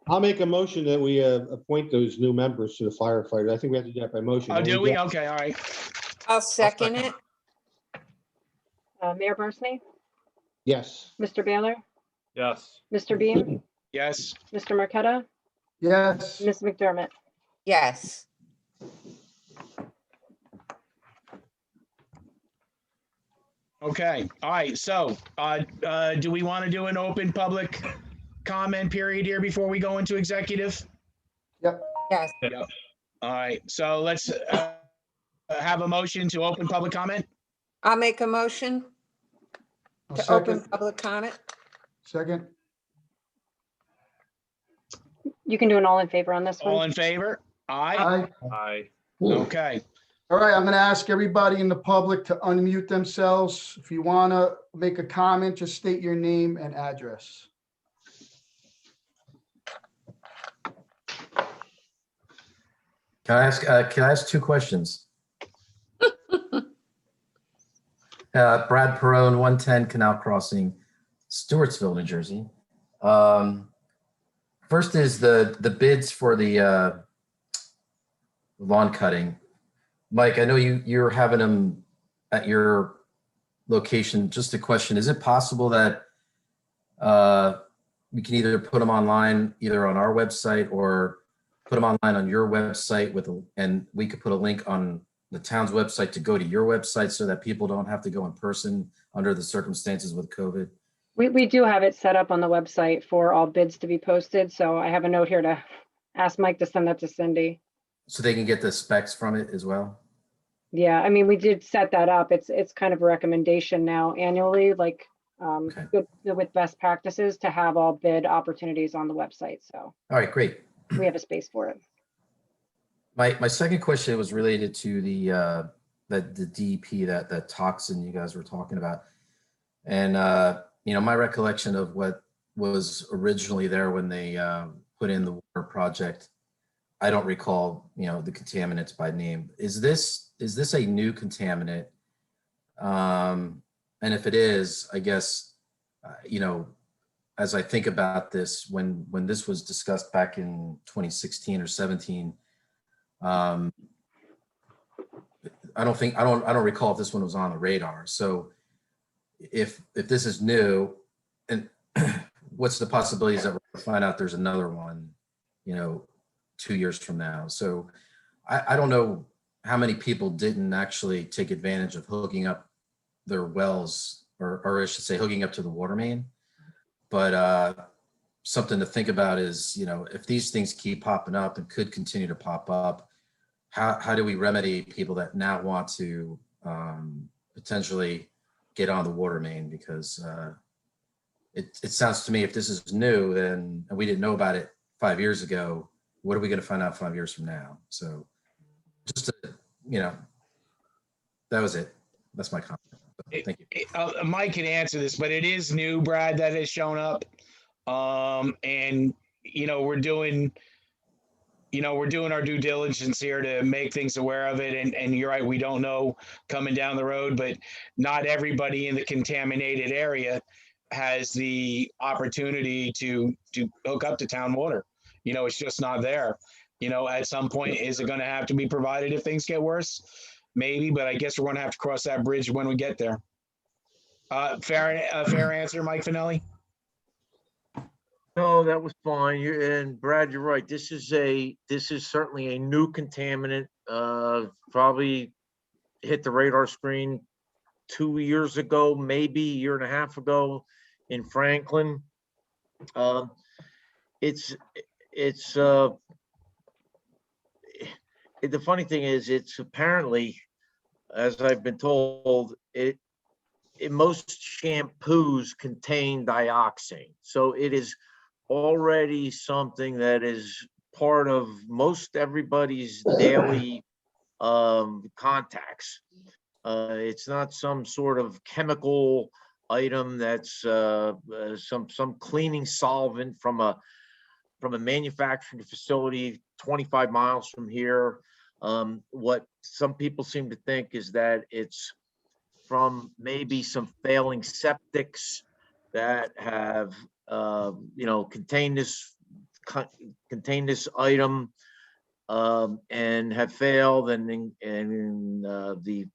[SPEAKER 10] I'll make a motion that we appoint those new members to the firefighters. I think we have to do that by motion.
[SPEAKER 2] Oh,
[SPEAKER 10] don't
[SPEAKER 2] do we?
[SPEAKER 10] Jeff?
[SPEAKER 2] Okay, all right.
[SPEAKER 5] I'll second it.
[SPEAKER 3] Mayor Barsney?
[SPEAKER 10] Yes.
[SPEAKER 3] Mr. Baylor?
[SPEAKER 4] Yes.
[SPEAKER 3] Mr. Beam?
[SPEAKER 2] Yes.
[SPEAKER 3] Mr. Marqueta?
[SPEAKER 1] Yes,
[SPEAKER 3] Ms. McDermott?
[SPEAKER 5] Yes,
[SPEAKER 2] Okay, all right, so, do we want to do an open public comment period here before we go into executive?
[SPEAKER 1] yep.
[SPEAKER 5] yes.
[SPEAKER 2] All right, so let's have a motion to open public comment.
[SPEAKER 5] I'll make a motion
[SPEAKER 1] I'll
[SPEAKER 5] to open
[SPEAKER 1] second,
[SPEAKER 5] public comment.
[SPEAKER 1] second.
[SPEAKER 3] You can do an all in favor on this
[SPEAKER 2] All
[SPEAKER 3] one.
[SPEAKER 2] in favor? Aye.
[SPEAKER 1] Aye.
[SPEAKER 4] Aye.
[SPEAKER 2] Okay,
[SPEAKER 1] All right, I'm gonna ask everybody in the public to unmute themselves. If you wanna make a comment, just state your name and address.
[SPEAKER 14] Can I ask 2 questions? Brad Perone, 110 Canal Crossing, Stewartsville, New Jersey. First is the bids for the lawn cutting. Mike, I know you're having them at your location. Just a question, is it possible that we can either put them online, either on our website or put them online on your website and we could put a link on the town's website to go to your website so that people don't have to go in person under the circumstances with COVID?
[SPEAKER 3] We do have it set up on the website for all bids to be posted. So I have a note here to ask Mike to send that to Cindy.
[SPEAKER 14] So they can get the specs from it as well?
[SPEAKER 3] Yeah, I mean, we did set that up. It's kind of a recommendation now annually, like with best practices to have all bid opportunities on the website. So
[SPEAKER 14] All right, great.
[SPEAKER 3] we have a space for it.
[SPEAKER 14] My second question was related to the DEP, that toxin you guys were talking about. And my recollection of what was originally there when they put in the water project, I don't recall, the contaminants by name. Is this a new contaminant? And if it is, I guess, as I think about this, when this was discussed back in 2016 or 17, I don't recall if this one was on the radar. So if this is new, and what's the possibilities that we're gonna find out there's another one, 2 years from now? So I don't know how many people didn't actually take advantage of hooking up their wells, or I should say hooking up to the water main. But something to think about is, if these things keep popping up and could continue to pop up, how do we remedy people that now want to potentially get on the water main? Because it sounds to me, if this is new, then, and we didn't know about it 5 years ago, what are we going to find out 5 years from now? So just to, that was it. That's my comment. Thank you.
[SPEAKER 2] Mike can answer this, but it is new, Brad, that has shown up. And we're doing our due diligence here to make things aware of it. And you're right, we don't know coming down the road, but not everybody in the contaminated area has the opportunity to hook up to town water. It's just not there. At some point, is it going to have to be provided if things get worse? Maybe, but I guess we're going to have to cross that bridge when we get there. Fair answer, Mike Finelli?
[SPEAKER 11] No, that was fine. And Brad, you're right. This is certainly a new contaminant. Probably hit the radar screen 2 years ago, maybe a year and a half ago in Franklin. The funny thing is, it's apparently, as I've been told, most shampoos contain dioxane. So it is already something that is part of most everybody's daily contacts. It's not some sort of chemical item that's some cleaning solvent from a manufacturing facility 25 miles from here. What some people seem to think is that it's from maybe some failing septics that have contained this item and have failed, and the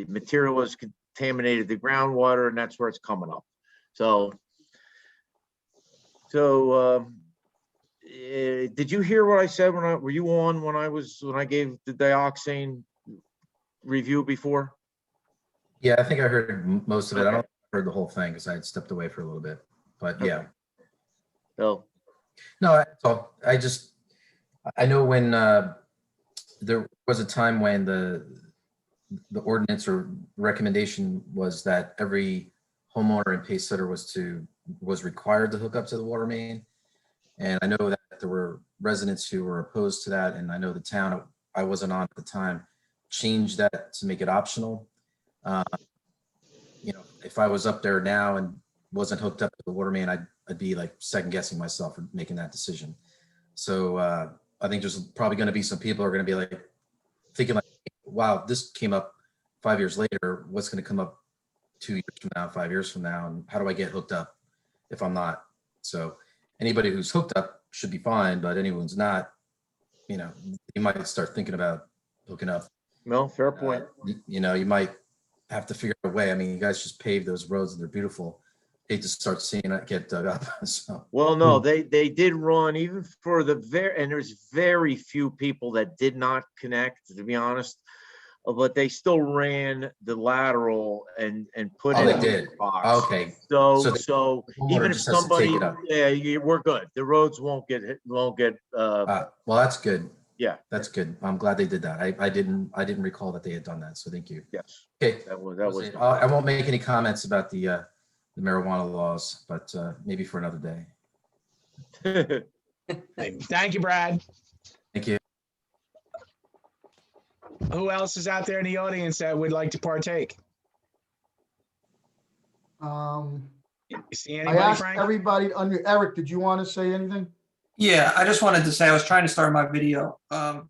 [SPEAKER 11] material has contaminated the groundwater, and that's where it's coming up. So did you hear what I said were you on when I gave the dioxane review before?
[SPEAKER 14] Yeah, I think I heard most of it. I don't heard the whole thing because I had stepped away for a little bit, but yeah.
[SPEAKER 11] So
[SPEAKER 14] No, I know when there was a time when the ordinance or recommendation was that every homeowner in Pacesetter was required to hook up to the water main. And I know that there were residents who were opposed to that. And I know the town I wasn't on at the time changed that to make it optional. If I was up there now and wasn't hooked up to the water main, I'd be like second guessing myself for making that decision. So I think there's probably going to be some people who are going to be like thinking like, wow, this came up 5 years later. What's going to come up 2 years from now, 5 years from now? And how do I get hooked up if I'm not? So anybody who's hooked up should be fine, but anyone who's not, you might start thinking about hooking up.
[SPEAKER 11] No, fair point.
[SPEAKER 14] You might have to figure out a way. I mean, you guys just paved those roads and they're beautiful. Hate to start seeing it get dug up. So.
[SPEAKER 11] Well, no, they did run even for and there's very few people that did not connect, to be honest, but they still ran the lateral and put it in the box.
[SPEAKER 14] Okay.
[SPEAKER 11] So even if somebody, we're good. The roads won't get hit, well,
[SPEAKER 14] that's good.
[SPEAKER 11] Yeah,
[SPEAKER 14] that's good. I'm glad they did that. I didn't recall that they had done that. So thank you.
[SPEAKER 11] Yes.
[SPEAKER 14] Okay.
[SPEAKER 11] That was.
[SPEAKER 14] I won't make any comments about the marijuana laws, but maybe for another
[SPEAKER 11] day.
[SPEAKER 2] Thank you, Brad.
[SPEAKER 14] Thank you.
[SPEAKER 2] Who else is out there in the audience that would like to partake? You see
[SPEAKER 1] I
[SPEAKER 2] anybody,
[SPEAKER 1] asked
[SPEAKER 2] Frank?
[SPEAKER 1] everybody under, Eric, did you want to say anything?
[SPEAKER 15] Yeah, I just wanted to say, I was trying to start my video,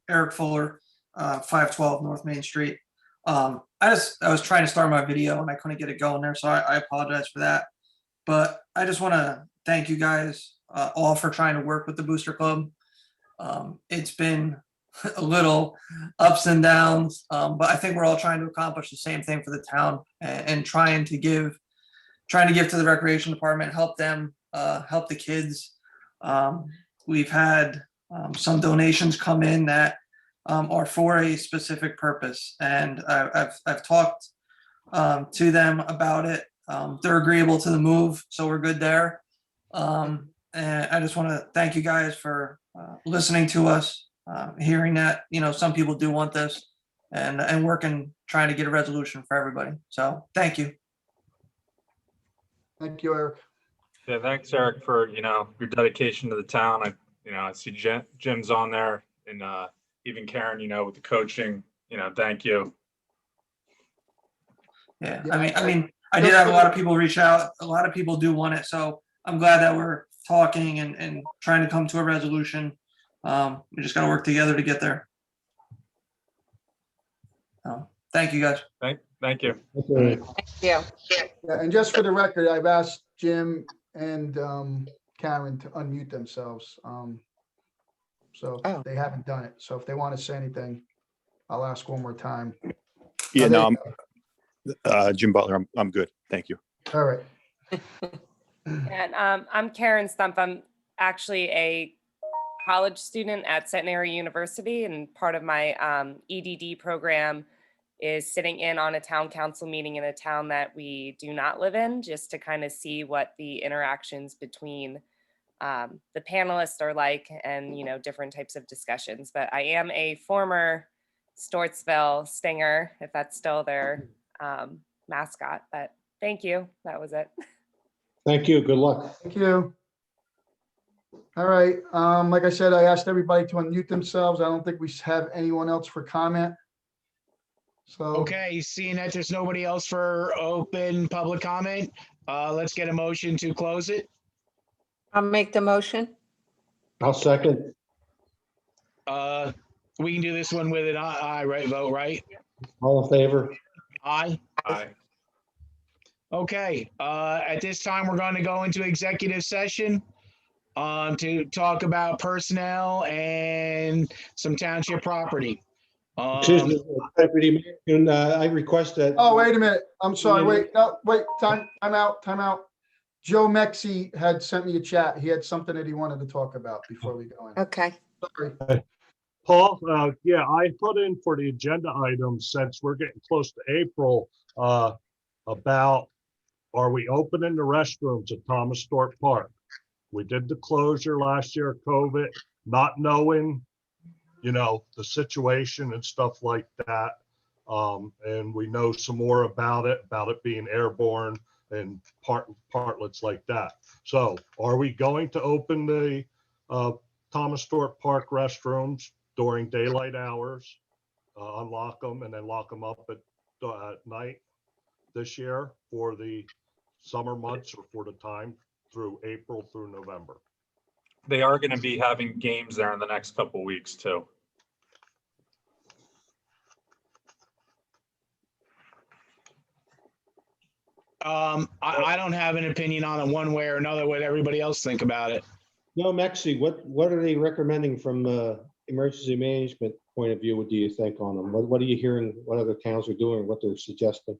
[SPEAKER 15] Eric Fuller, 512 North Main Street. I was trying to start my video and I couldn't get it going there, so I apologize for that. But I just want to thank you guys all for trying to work with the Booster Club. It's been a little ups and downs, but I think we're all trying to accomplish the same thing for the town and trying to give to the recreation department, help them, help the kids. We've had some donations come in that are for a specific purpose, and I've talked to them about it. They're agreeable to the move, so we're good there. And I just want to thank you guys for listening to us, hearing that, you know, some people do want this, and working, trying to get a resolution for everybody. So thank you.
[SPEAKER 1] Thank you, Eric.
[SPEAKER 4] Yeah, thanks, Eric, for, you know, your dedication to the town. I see Jim's on there, and even Karen, you know, with the coaching, you know, thank you.
[SPEAKER 15] Yeah, I mean, I did have a lot of people reach out. A lot of people do want it, so I'm glad that we're talking and trying to come to a resolution. We just got to work together to get there. Thank you, guys.
[SPEAKER 4] Thank you.
[SPEAKER 5] Thank you.
[SPEAKER 1] Yeah, and just for the record, I've asked Jim and Karen to unmute themselves. So
[SPEAKER 5] Oh.
[SPEAKER 1] they haven't done it. So if they want to say anything, I'll ask one more time.
[SPEAKER 16] Yeah,
[SPEAKER 1] Oh,
[SPEAKER 16] no,
[SPEAKER 1] there
[SPEAKER 16] I'm Jim Butler. I'm good. Thank you.
[SPEAKER 1] All right.
[SPEAKER 17] And I'm Karen Stump. I'm actually a college student at Centenary University, and part of my EDD program is sitting in on a town council meeting in a town that we do not live in, just to kind of see what the interactions between the panelists are like, and, you know, different types of discussions. But I am a former Stortsville Stinger, if that's still their mascot. But thank you. That was it.
[SPEAKER 10] Thank you. Good luck.
[SPEAKER 1] Thank you. All right. Like I said, I asked everybody to unmute themselves. I don't think we have anyone else for comment. So,
[SPEAKER 2] Okay, seeing that there's nobody else for open public comment, let's get a motion to close it.
[SPEAKER 5] I'll make the motion.
[SPEAKER 10] I'll second.
[SPEAKER 2] We can do this one with an aye, right, vote, right?
[SPEAKER 10] All in favor?
[SPEAKER 2] Aye.
[SPEAKER 4] Aye.
[SPEAKER 2] Okay, at this time, we're going to go into executive session to talk about personnel and some township property.
[SPEAKER 10] Excuse me, Deputy Mayor, I request that.
[SPEAKER 1] oh, wait a minute. I'm sorry. Wait, no, wait, time out. Joe Mexi had sent me a chat. He had something that he wanted to talk about before we go in.
[SPEAKER 5] Okay.
[SPEAKER 1] Sorry.
[SPEAKER 8] Paul, yeah, I put in for the agenda items, since we're getting close to April, about, are we opening the restrooms at Thomas Stewart Park? We did the closure last year, COVID, not knowing, you know, the situation and stuff like that. And we know some more about it being airborne and partlets like that. So are we going to open the Thomas Stewart Park restrooms during daylight hours, unlock them, and then lock them up at night this year for the summer months, or for the time through April through November?
[SPEAKER 4] They are going to be having games there in the next couple weeks too.
[SPEAKER 2] I don't have an opinion on it one way or another. What everybody else think about it?
[SPEAKER 10] No, Mexi, what are they recommending from emergency management point of view? What do you think on them? What are you hearing, what other towns are doing, what they're suggesting?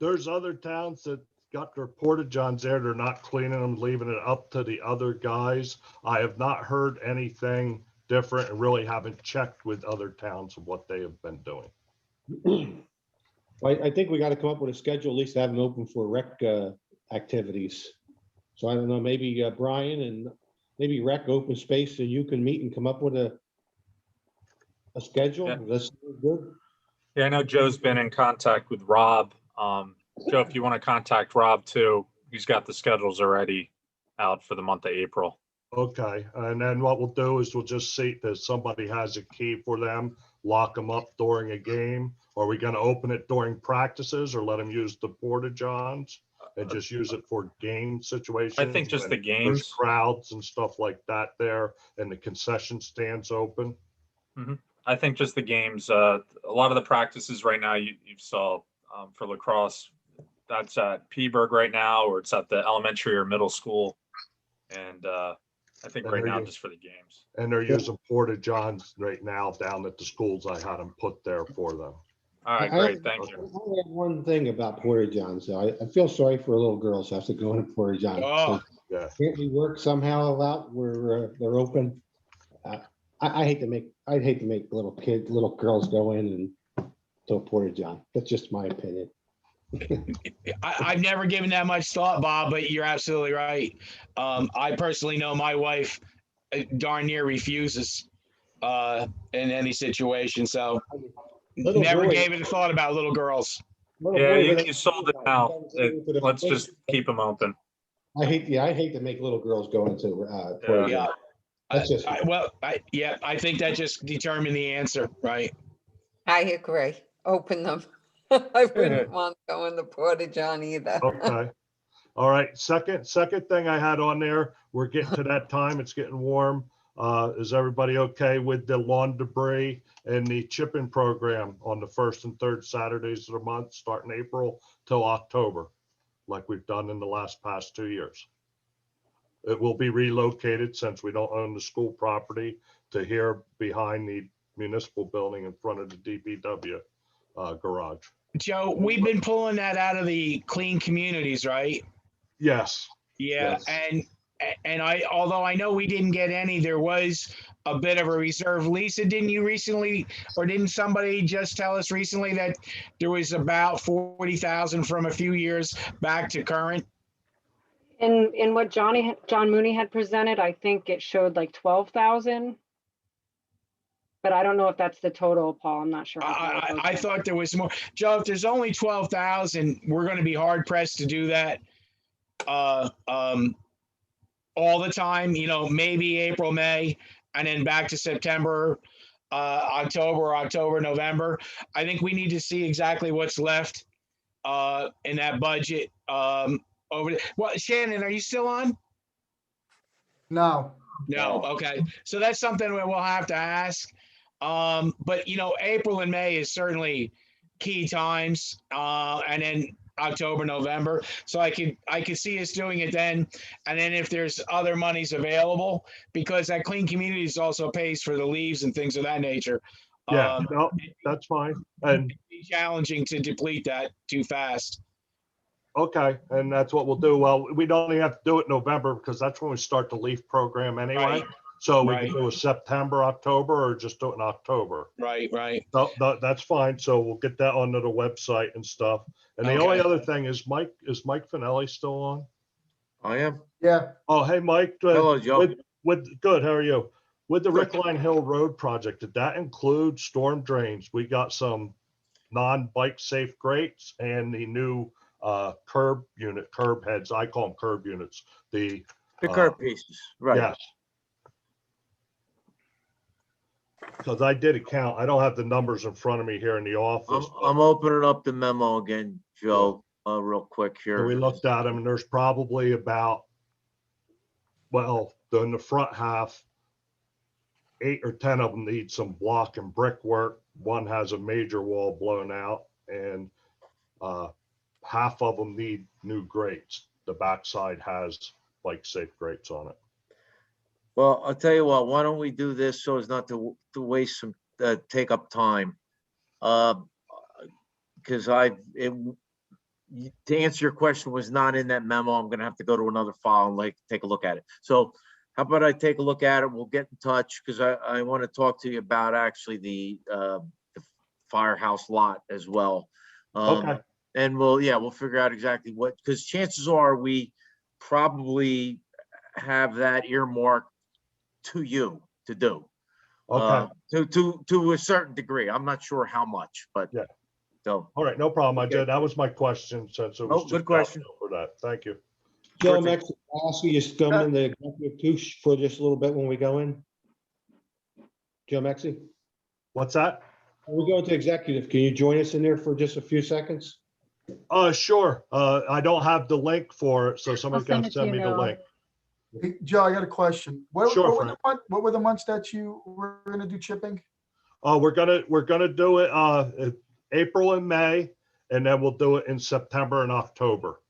[SPEAKER 8] There's other towns that got their porta johns there. They're not cleaning them, leaving it up to the other guys. I have not heard anything different, and really haven't checked with other towns of what they have been doing.
[SPEAKER 10] I think we got to come up with a schedule, at least have them open for rec activities. So I don't know, maybe Brian and maybe rec open space, so you can meet and come up with a schedule.
[SPEAKER 4] Yeah.
[SPEAKER 10] That's good.
[SPEAKER 4] Yeah, I know Joe's been in contact with Rob. Joe, if you want to contact Rob too, he's got the schedules already out for the month of April.
[SPEAKER 8] Okay, and then what we'll do is we'll just see that somebody has a key for them, lock them up during a game. Are we going to open it during practices or let them use the porta johns? and just use it for game situations.
[SPEAKER 4] I think just the
[SPEAKER 8] when there's
[SPEAKER 4] games.
[SPEAKER 8] crowds and stuff like that there, and the concession stands open.
[SPEAKER 4] I think just the games. A lot of the practices right now you saw for lacrosse, that's at Peaburg right now, or it's at the elementary or middle school. And I think
[SPEAKER 8] And
[SPEAKER 4] right
[SPEAKER 8] they're
[SPEAKER 4] now
[SPEAKER 8] u-
[SPEAKER 4] just for the games.
[SPEAKER 8] And they're using porta johns right now down at the schools. I had them put there for them.
[SPEAKER 4] All right, great, thank you.
[SPEAKER 10] I only have one thing about porta johns, though. I feel sorry for little girls who have to go in a porta john.
[SPEAKER 2] Oh.
[SPEAKER 8] Yeah.
[SPEAKER 10] Can't we work somehow out where they're open? I'd hate to make little girls go in and to a porta john. That's just my opinion.
[SPEAKER 2] I've never given that much thought, Bob, but you're absolutely right. I personally know my wife darn near refuses in any situation. So
[SPEAKER 10] Little
[SPEAKER 2] never
[SPEAKER 10] boys-
[SPEAKER 2] gave it a thought about little girls.
[SPEAKER 10] little
[SPEAKER 4] Yeah,
[SPEAKER 10] boys-
[SPEAKER 4] you sold it now. Let's just keep them open.
[SPEAKER 10] I hate to make little girls go into porta
[SPEAKER 2] Yeah.
[SPEAKER 10] johns. That's just.
[SPEAKER 2] I think that just determined the answer, right?
[SPEAKER 5] I agree. Open them. I wouldn't want to go in the porta john either.
[SPEAKER 8] Okay. All right. Second thing I had on there, we're getting to that time. It's getting warm. Is everybody okay with the lawn debris and the chipping program on the first and third Saturdays of the month, starting April till October, like we've done in the past 2 years? It will be relocated, since we don't own the school property, to here behind the municipal building in front of the DPW garage.
[SPEAKER 2] Joe, we've been pulling that out of the clean communities, right?
[SPEAKER 8] Yes.
[SPEAKER 2] Yeah,
[SPEAKER 8] Yes.
[SPEAKER 2] and although I know we didn't get any, there was a bit of a reserve. Lisa, didn't you recently, or didn't somebody just tell us recently that there was about 40,000 from a few years back to current?
[SPEAKER 3] In what John Mooney had presented, I think it showed like 12,000. But I don't know if that's the total, Paul. I'm not sure.
[SPEAKER 2] I thought there was more. Joe, if there's only 12,000, we're going to be hard pressed to do that all the time. You know, maybe April, May, and then back to September, October, November. I think we need to see exactly what's left in that budget. Well, Shannon, are you still on?
[SPEAKER 1] No.
[SPEAKER 2] No. Okay. So that's something we'll have to ask. But you know, April and May is certainly key times, and then October, November. So I could see us doing it then, and then if there's other monies available, because that Clean Communities also pays for the leaves and things of that nature.
[SPEAKER 8] Yeah, no, that's fine. And
[SPEAKER 2] It'd be challenging to deplete that too fast.
[SPEAKER 8] okay, and that's what we'll do. Well, we'd only have to do it in November, because that's when we start the leaf program anyway.
[SPEAKER 2] Right.
[SPEAKER 8] So we
[SPEAKER 2] Right.
[SPEAKER 8] can do a September, October, or just do it in October.
[SPEAKER 2] Right.
[SPEAKER 8] No, that's fine. So we'll get that onto the website and stuff. And the only other thing is Mike Finelli still on?
[SPEAKER 11] I am.
[SPEAKER 1] Yeah.
[SPEAKER 8] Oh, hey, Mike.
[SPEAKER 11] Hello, Joe.
[SPEAKER 8] Good, how are you? With the Rickline Hill Road project, did that include storm drains? We got some non-bike safe grates and the new curb heads. I call them curb units. The
[SPEAKER 11] curb pieces, right.
[SPEAKER 8] Yes. Because I did a count. I don't have the numbers in front of me here in the office.
[SPEAKER 11] I'm opening up the memo again, Joe, real quick
[SPEAKER 8] So
[SPEAKER 11] here.
[SPEAKER 8] we looked at them, and there's probably about, well, in the front half, 8 or 10 of them need some block and brick work. One has a major wall blown out, and half of them need new grates. The backside has like safe grates on it.
[SPEAKER 11] Well, I'll tell you what, why don't we do this so as not to waste some, take up time? Because to answer your question was not in that memo. I'm gonna have to go to another file and take a look at it. So how about I take a look at it? We'll get in touch, because I want to talk to you about actually the firehouse lot as well.
[SPEAKER 8] Okay.
[SPEAKER 11] And we'll figure out exactly what, because chances are we probably have that earmarked to you to do.
[SPEAKER 8] Okay.
[SPEAKER 11] To a certain degree. I'm not sure how much, but
[SPEAKER 8] yeah.
[SPEAKER 11] So.
[SPEAKER 8] All right, no problem. That was my question, since it was
[SPEAKER 11] good
[SPEAKER 8] just
[SPEAKER 11] question
[SPEAKER 8] for that. Thank you.
[SPEAKER 10] Joe, I'm actually asking you to come in the executive too for just a little bit when we go in. Joe Mexi?
[SPEAKER 8] What's that?
[SPEAKER 10] When we go into executive, can you join us in there for just a few seconds?
[SPEAKER 8] Sure. I don't have the link for it, so somebody's
[SPEAKER 3] send
[SPEAKER 8] gotta
[SPEAKER 3] it to
[SPEAKER 8] send
[SPEAKER 3] you
[SPEAKER 8] me the
[SPEAKER 3] now.
[SPEAKER 8] link.
[SPEAKER 1] Hey, Joe, I got a question.
[SPEAKER 8] Sure,
[SPEAKER 1] What were the months that you were gonna do chipping?
[SPEAKER 8] We're gonna do it, April and May, and then we'll do it in September and October.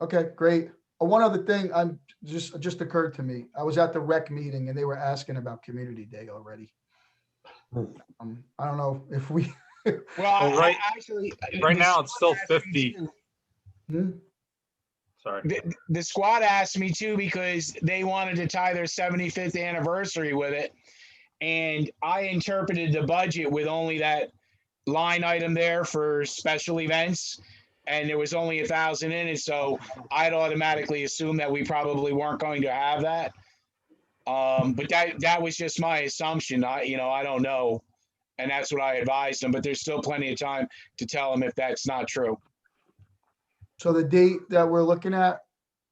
[SPEAKER 1] Okay, great. One other thing, just occurred to me. I was at the rec meeting and they were asking about Community Day already. I don't know if we.
[SPEAKER 2] Well,
[SPEAKER 4] Well, right-
[SPEAKER 2] actually.
[SPEAKER 4] Right
[SPEAKER 2] the
[SPEAKER 4] now, it's still
[SPEAKER 2] squad asked me
[SPEAKER 4] 50.
[SPEAKER 2] too.
[SPEAKER 1] Hmm?
[SPEAKER 4] Sorry.
[SPEAKER 2] The squad asked me too, because they wanted to tie their 75th anniversary with it. And I interpreted the budget with only that line item there for special events. And there was only 1,000 in it. So I'd automatically assume that we probably weren't going to have that. But that was just my assumption. I don't know. And that's what I advised them, but there's still plenty of time to tell them if that's not true.
[SPEAKER 1] So the date that we're looking at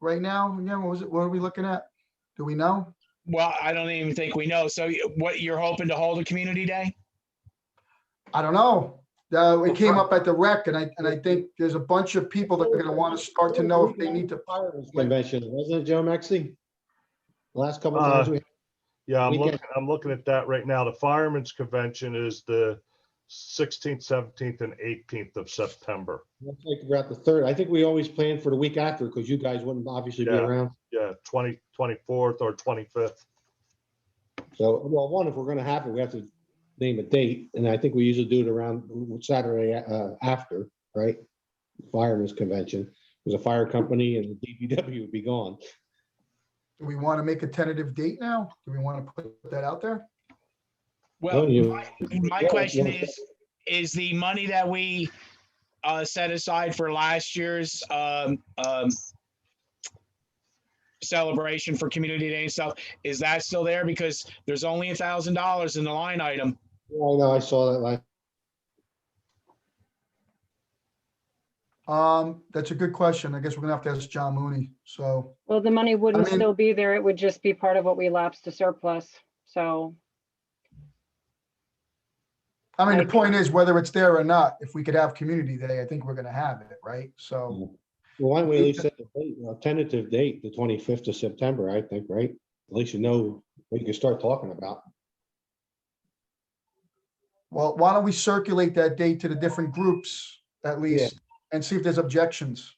[SPEAKER 1] right now, again, what was it? What are we looking at? Do we know?
[SPEAKER 2] Well, I don't even think we know. So what, you're hoping to hold a community day?
[SPEAKER 1] I don't know. It came up at the rec and I think there's a bunch of people that are gonna want to start to know if they need to.
[SPEAKER 10] Convention, wasn't it, Joe Mexi? Last couple of times we.
[SPEAKER 8] Yeah,
[SPEAKER 10] Weekend.
[SPEAKER 8] I'm looking at that right now. The Fireman's Convention is the 16th, 17th, and 18th of September.
[SPEAKER 10] Looks like we're at the third. I think we always plan for the week after because you guys wouldn't obviously be
[SPEAKER 8] Yeah.
[SPEAKER 10] around.
[SPEAKER 8] Yeah, 24th or 25th.
[SPEAKER 10] So, well, one, if we're gonna have it, we have to name a date, and I think we usually do it around Saturday after, right? Fireman's Convention. There's a fire company and the DPW would be gone.
[SPEAKER 1] Do we want to make a tentative date now? Do we want to put that out there?
[SPEAKER 2] Well,
[SPEAKER 10] you-
[SPEAKER 2] my question is the money that we set aside for last year's celebration for Community Day and stuff, is that still there? Because there's only $1,000 in the line item.
[SPEAKER 10] Yeah, I know, I saw that last.
[SPEAKER 1] That's a good question. I guess we're gonna have to ask John Mooney. So,
[SPEAKER 3] Well, the money wouldn't
[SPEAKER 1] I mean-
[SPEAKER 3] still be there. It would just be part of what we lapsed to surplus. So
[SPEAKER 1] I mean,
[SPEAKER 3] I
[SPEAKER 1] the point is whether it's there or not, if we could have Community Day, I think we're gonna have it, right? So,
[SPEAKER 10] Well, why don't we at least set the date, a tentative date, the 25th of September, I think, right? At least you know what you can start talking about.
[SPEAKER 1] well, why don't we circulate that date to the different groups at least and see if there's objections?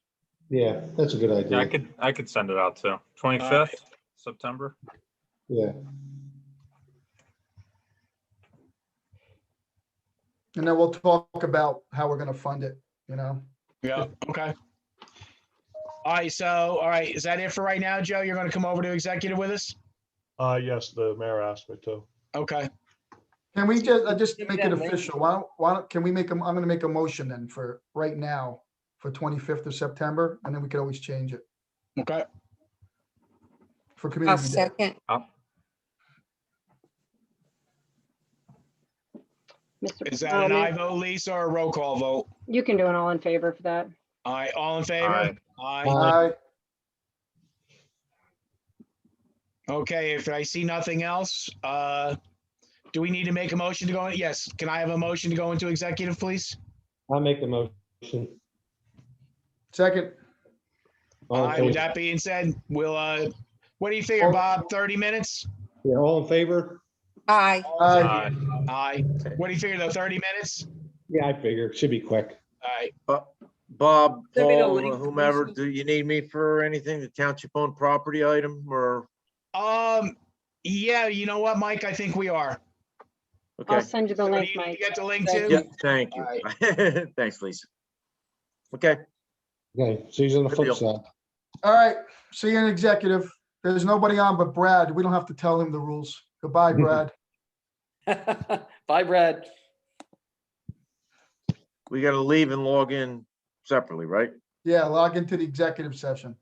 [SPEAKER 10] Yeah, that's a good
[SPEAKER 4] Yeah,
[SPEAKER 10] idea.
[SPEAKER 4] I could send it out too. 25th September.
[SPEAKER 10] Yeah.
[SPEAKER 1] And then we'll talk about how we're gonna fund it, you know?
[SPEAKER 2] Yeah, okay. All right, is that it for right now, Joe? You're gonna come over to executive with us?
[SPEAKER 8] Yes, the mayor asked me to.
[SPEAKER 2] Okay.
[SPEAKER 1] Can we just make it official? Why don't, can we make I'm gonna make a motion then for right now for 25th of September, and then we can always change it
[SPEAKER 2] Okay.
[SPEAKER 1] for
[SPEAKER 5] I'll
[SPEAKER 1] Community Day.
[SPEAKER 5] second.
[SPEAKER 2] Is that an aye vote, Lisa, or a roll call vote?
[SPEAKER 3] you can do an all in favor for that.
[SPEAKER 2] All right, all in favor?
[SPEAKER 4] Aye.
[SPEAKER 2] Aye.
[SPEAKER 1] Aye.
[SPEAKER 2] Okay, if I see nothing else, do we need to make a motion to go in? Yes, can I have a motion to go into executive, please?
[SPEAKER 10] I'll make the motion.
[SPEAKER 1] Second,
[SPEAKER 10] All
[SPEAKER 2] All
[SPEAKER 10] in
[SPEAKER 2] right, with
[SPEAKER 10] favor?
[SPEAKER 2] that being said, we'll, what do you figure, Bob? 30 minutes?
[SPEAKER 10] Yeah, all in favor?
[SPEAKER 5] Aye.
[SPEAKER 1] aye.
[SPEAKER 2] Aye. What do you figure, though, 30 minutes?
[SPEAKER 10] Yeah, I figure it should be quick.
[SPEAKER 2] All right.
[SPEAKER 11] Bob,
[SPEAKER 15] Send me the
[SPEAKER 11] Paul,
[SPEAKER 15] link,
[SPEAKER 11] whomever,
[SPEAKER 15] Lisa.
[SPEAKER 11] do you need me for anything, the township owned property item or?
[SPEAKER 2] Yeah, you know what, Mike? I think we are.
[SPEAKER 3] I'll
[SPEAKER 11] Okay,
[SPEAKER 3] send you the
[SPEAKER 2] So
[SPEAKER 3] link,
[SPEAKER 2] you
[SPEAKER 3] Mike.
[SPEAKER 2] get the link
[SPEAKER 3] Thank
[SPEAKER 2] too?
[SPEAKER 11] yeah, thank you. Thanks, Lisa. Okay,
[SPEAKER 10] Okay, see you on the
[SPEAKER 11] Good
[SPEAKER 10] flip
[SPEAKER 11] deal.
[SPEAKER 10] side.
[SPEAKER 1] All right, see you in executive. There's nobody on but Brad. We don't have to tell him the rules. Goodbye, Brad.
[SPEAKER 9] Bye, Brad.
[SPEAKER 11] we gotta leave and log in separately, right?
[SPEAKER 1] Yeah, log into the executive session.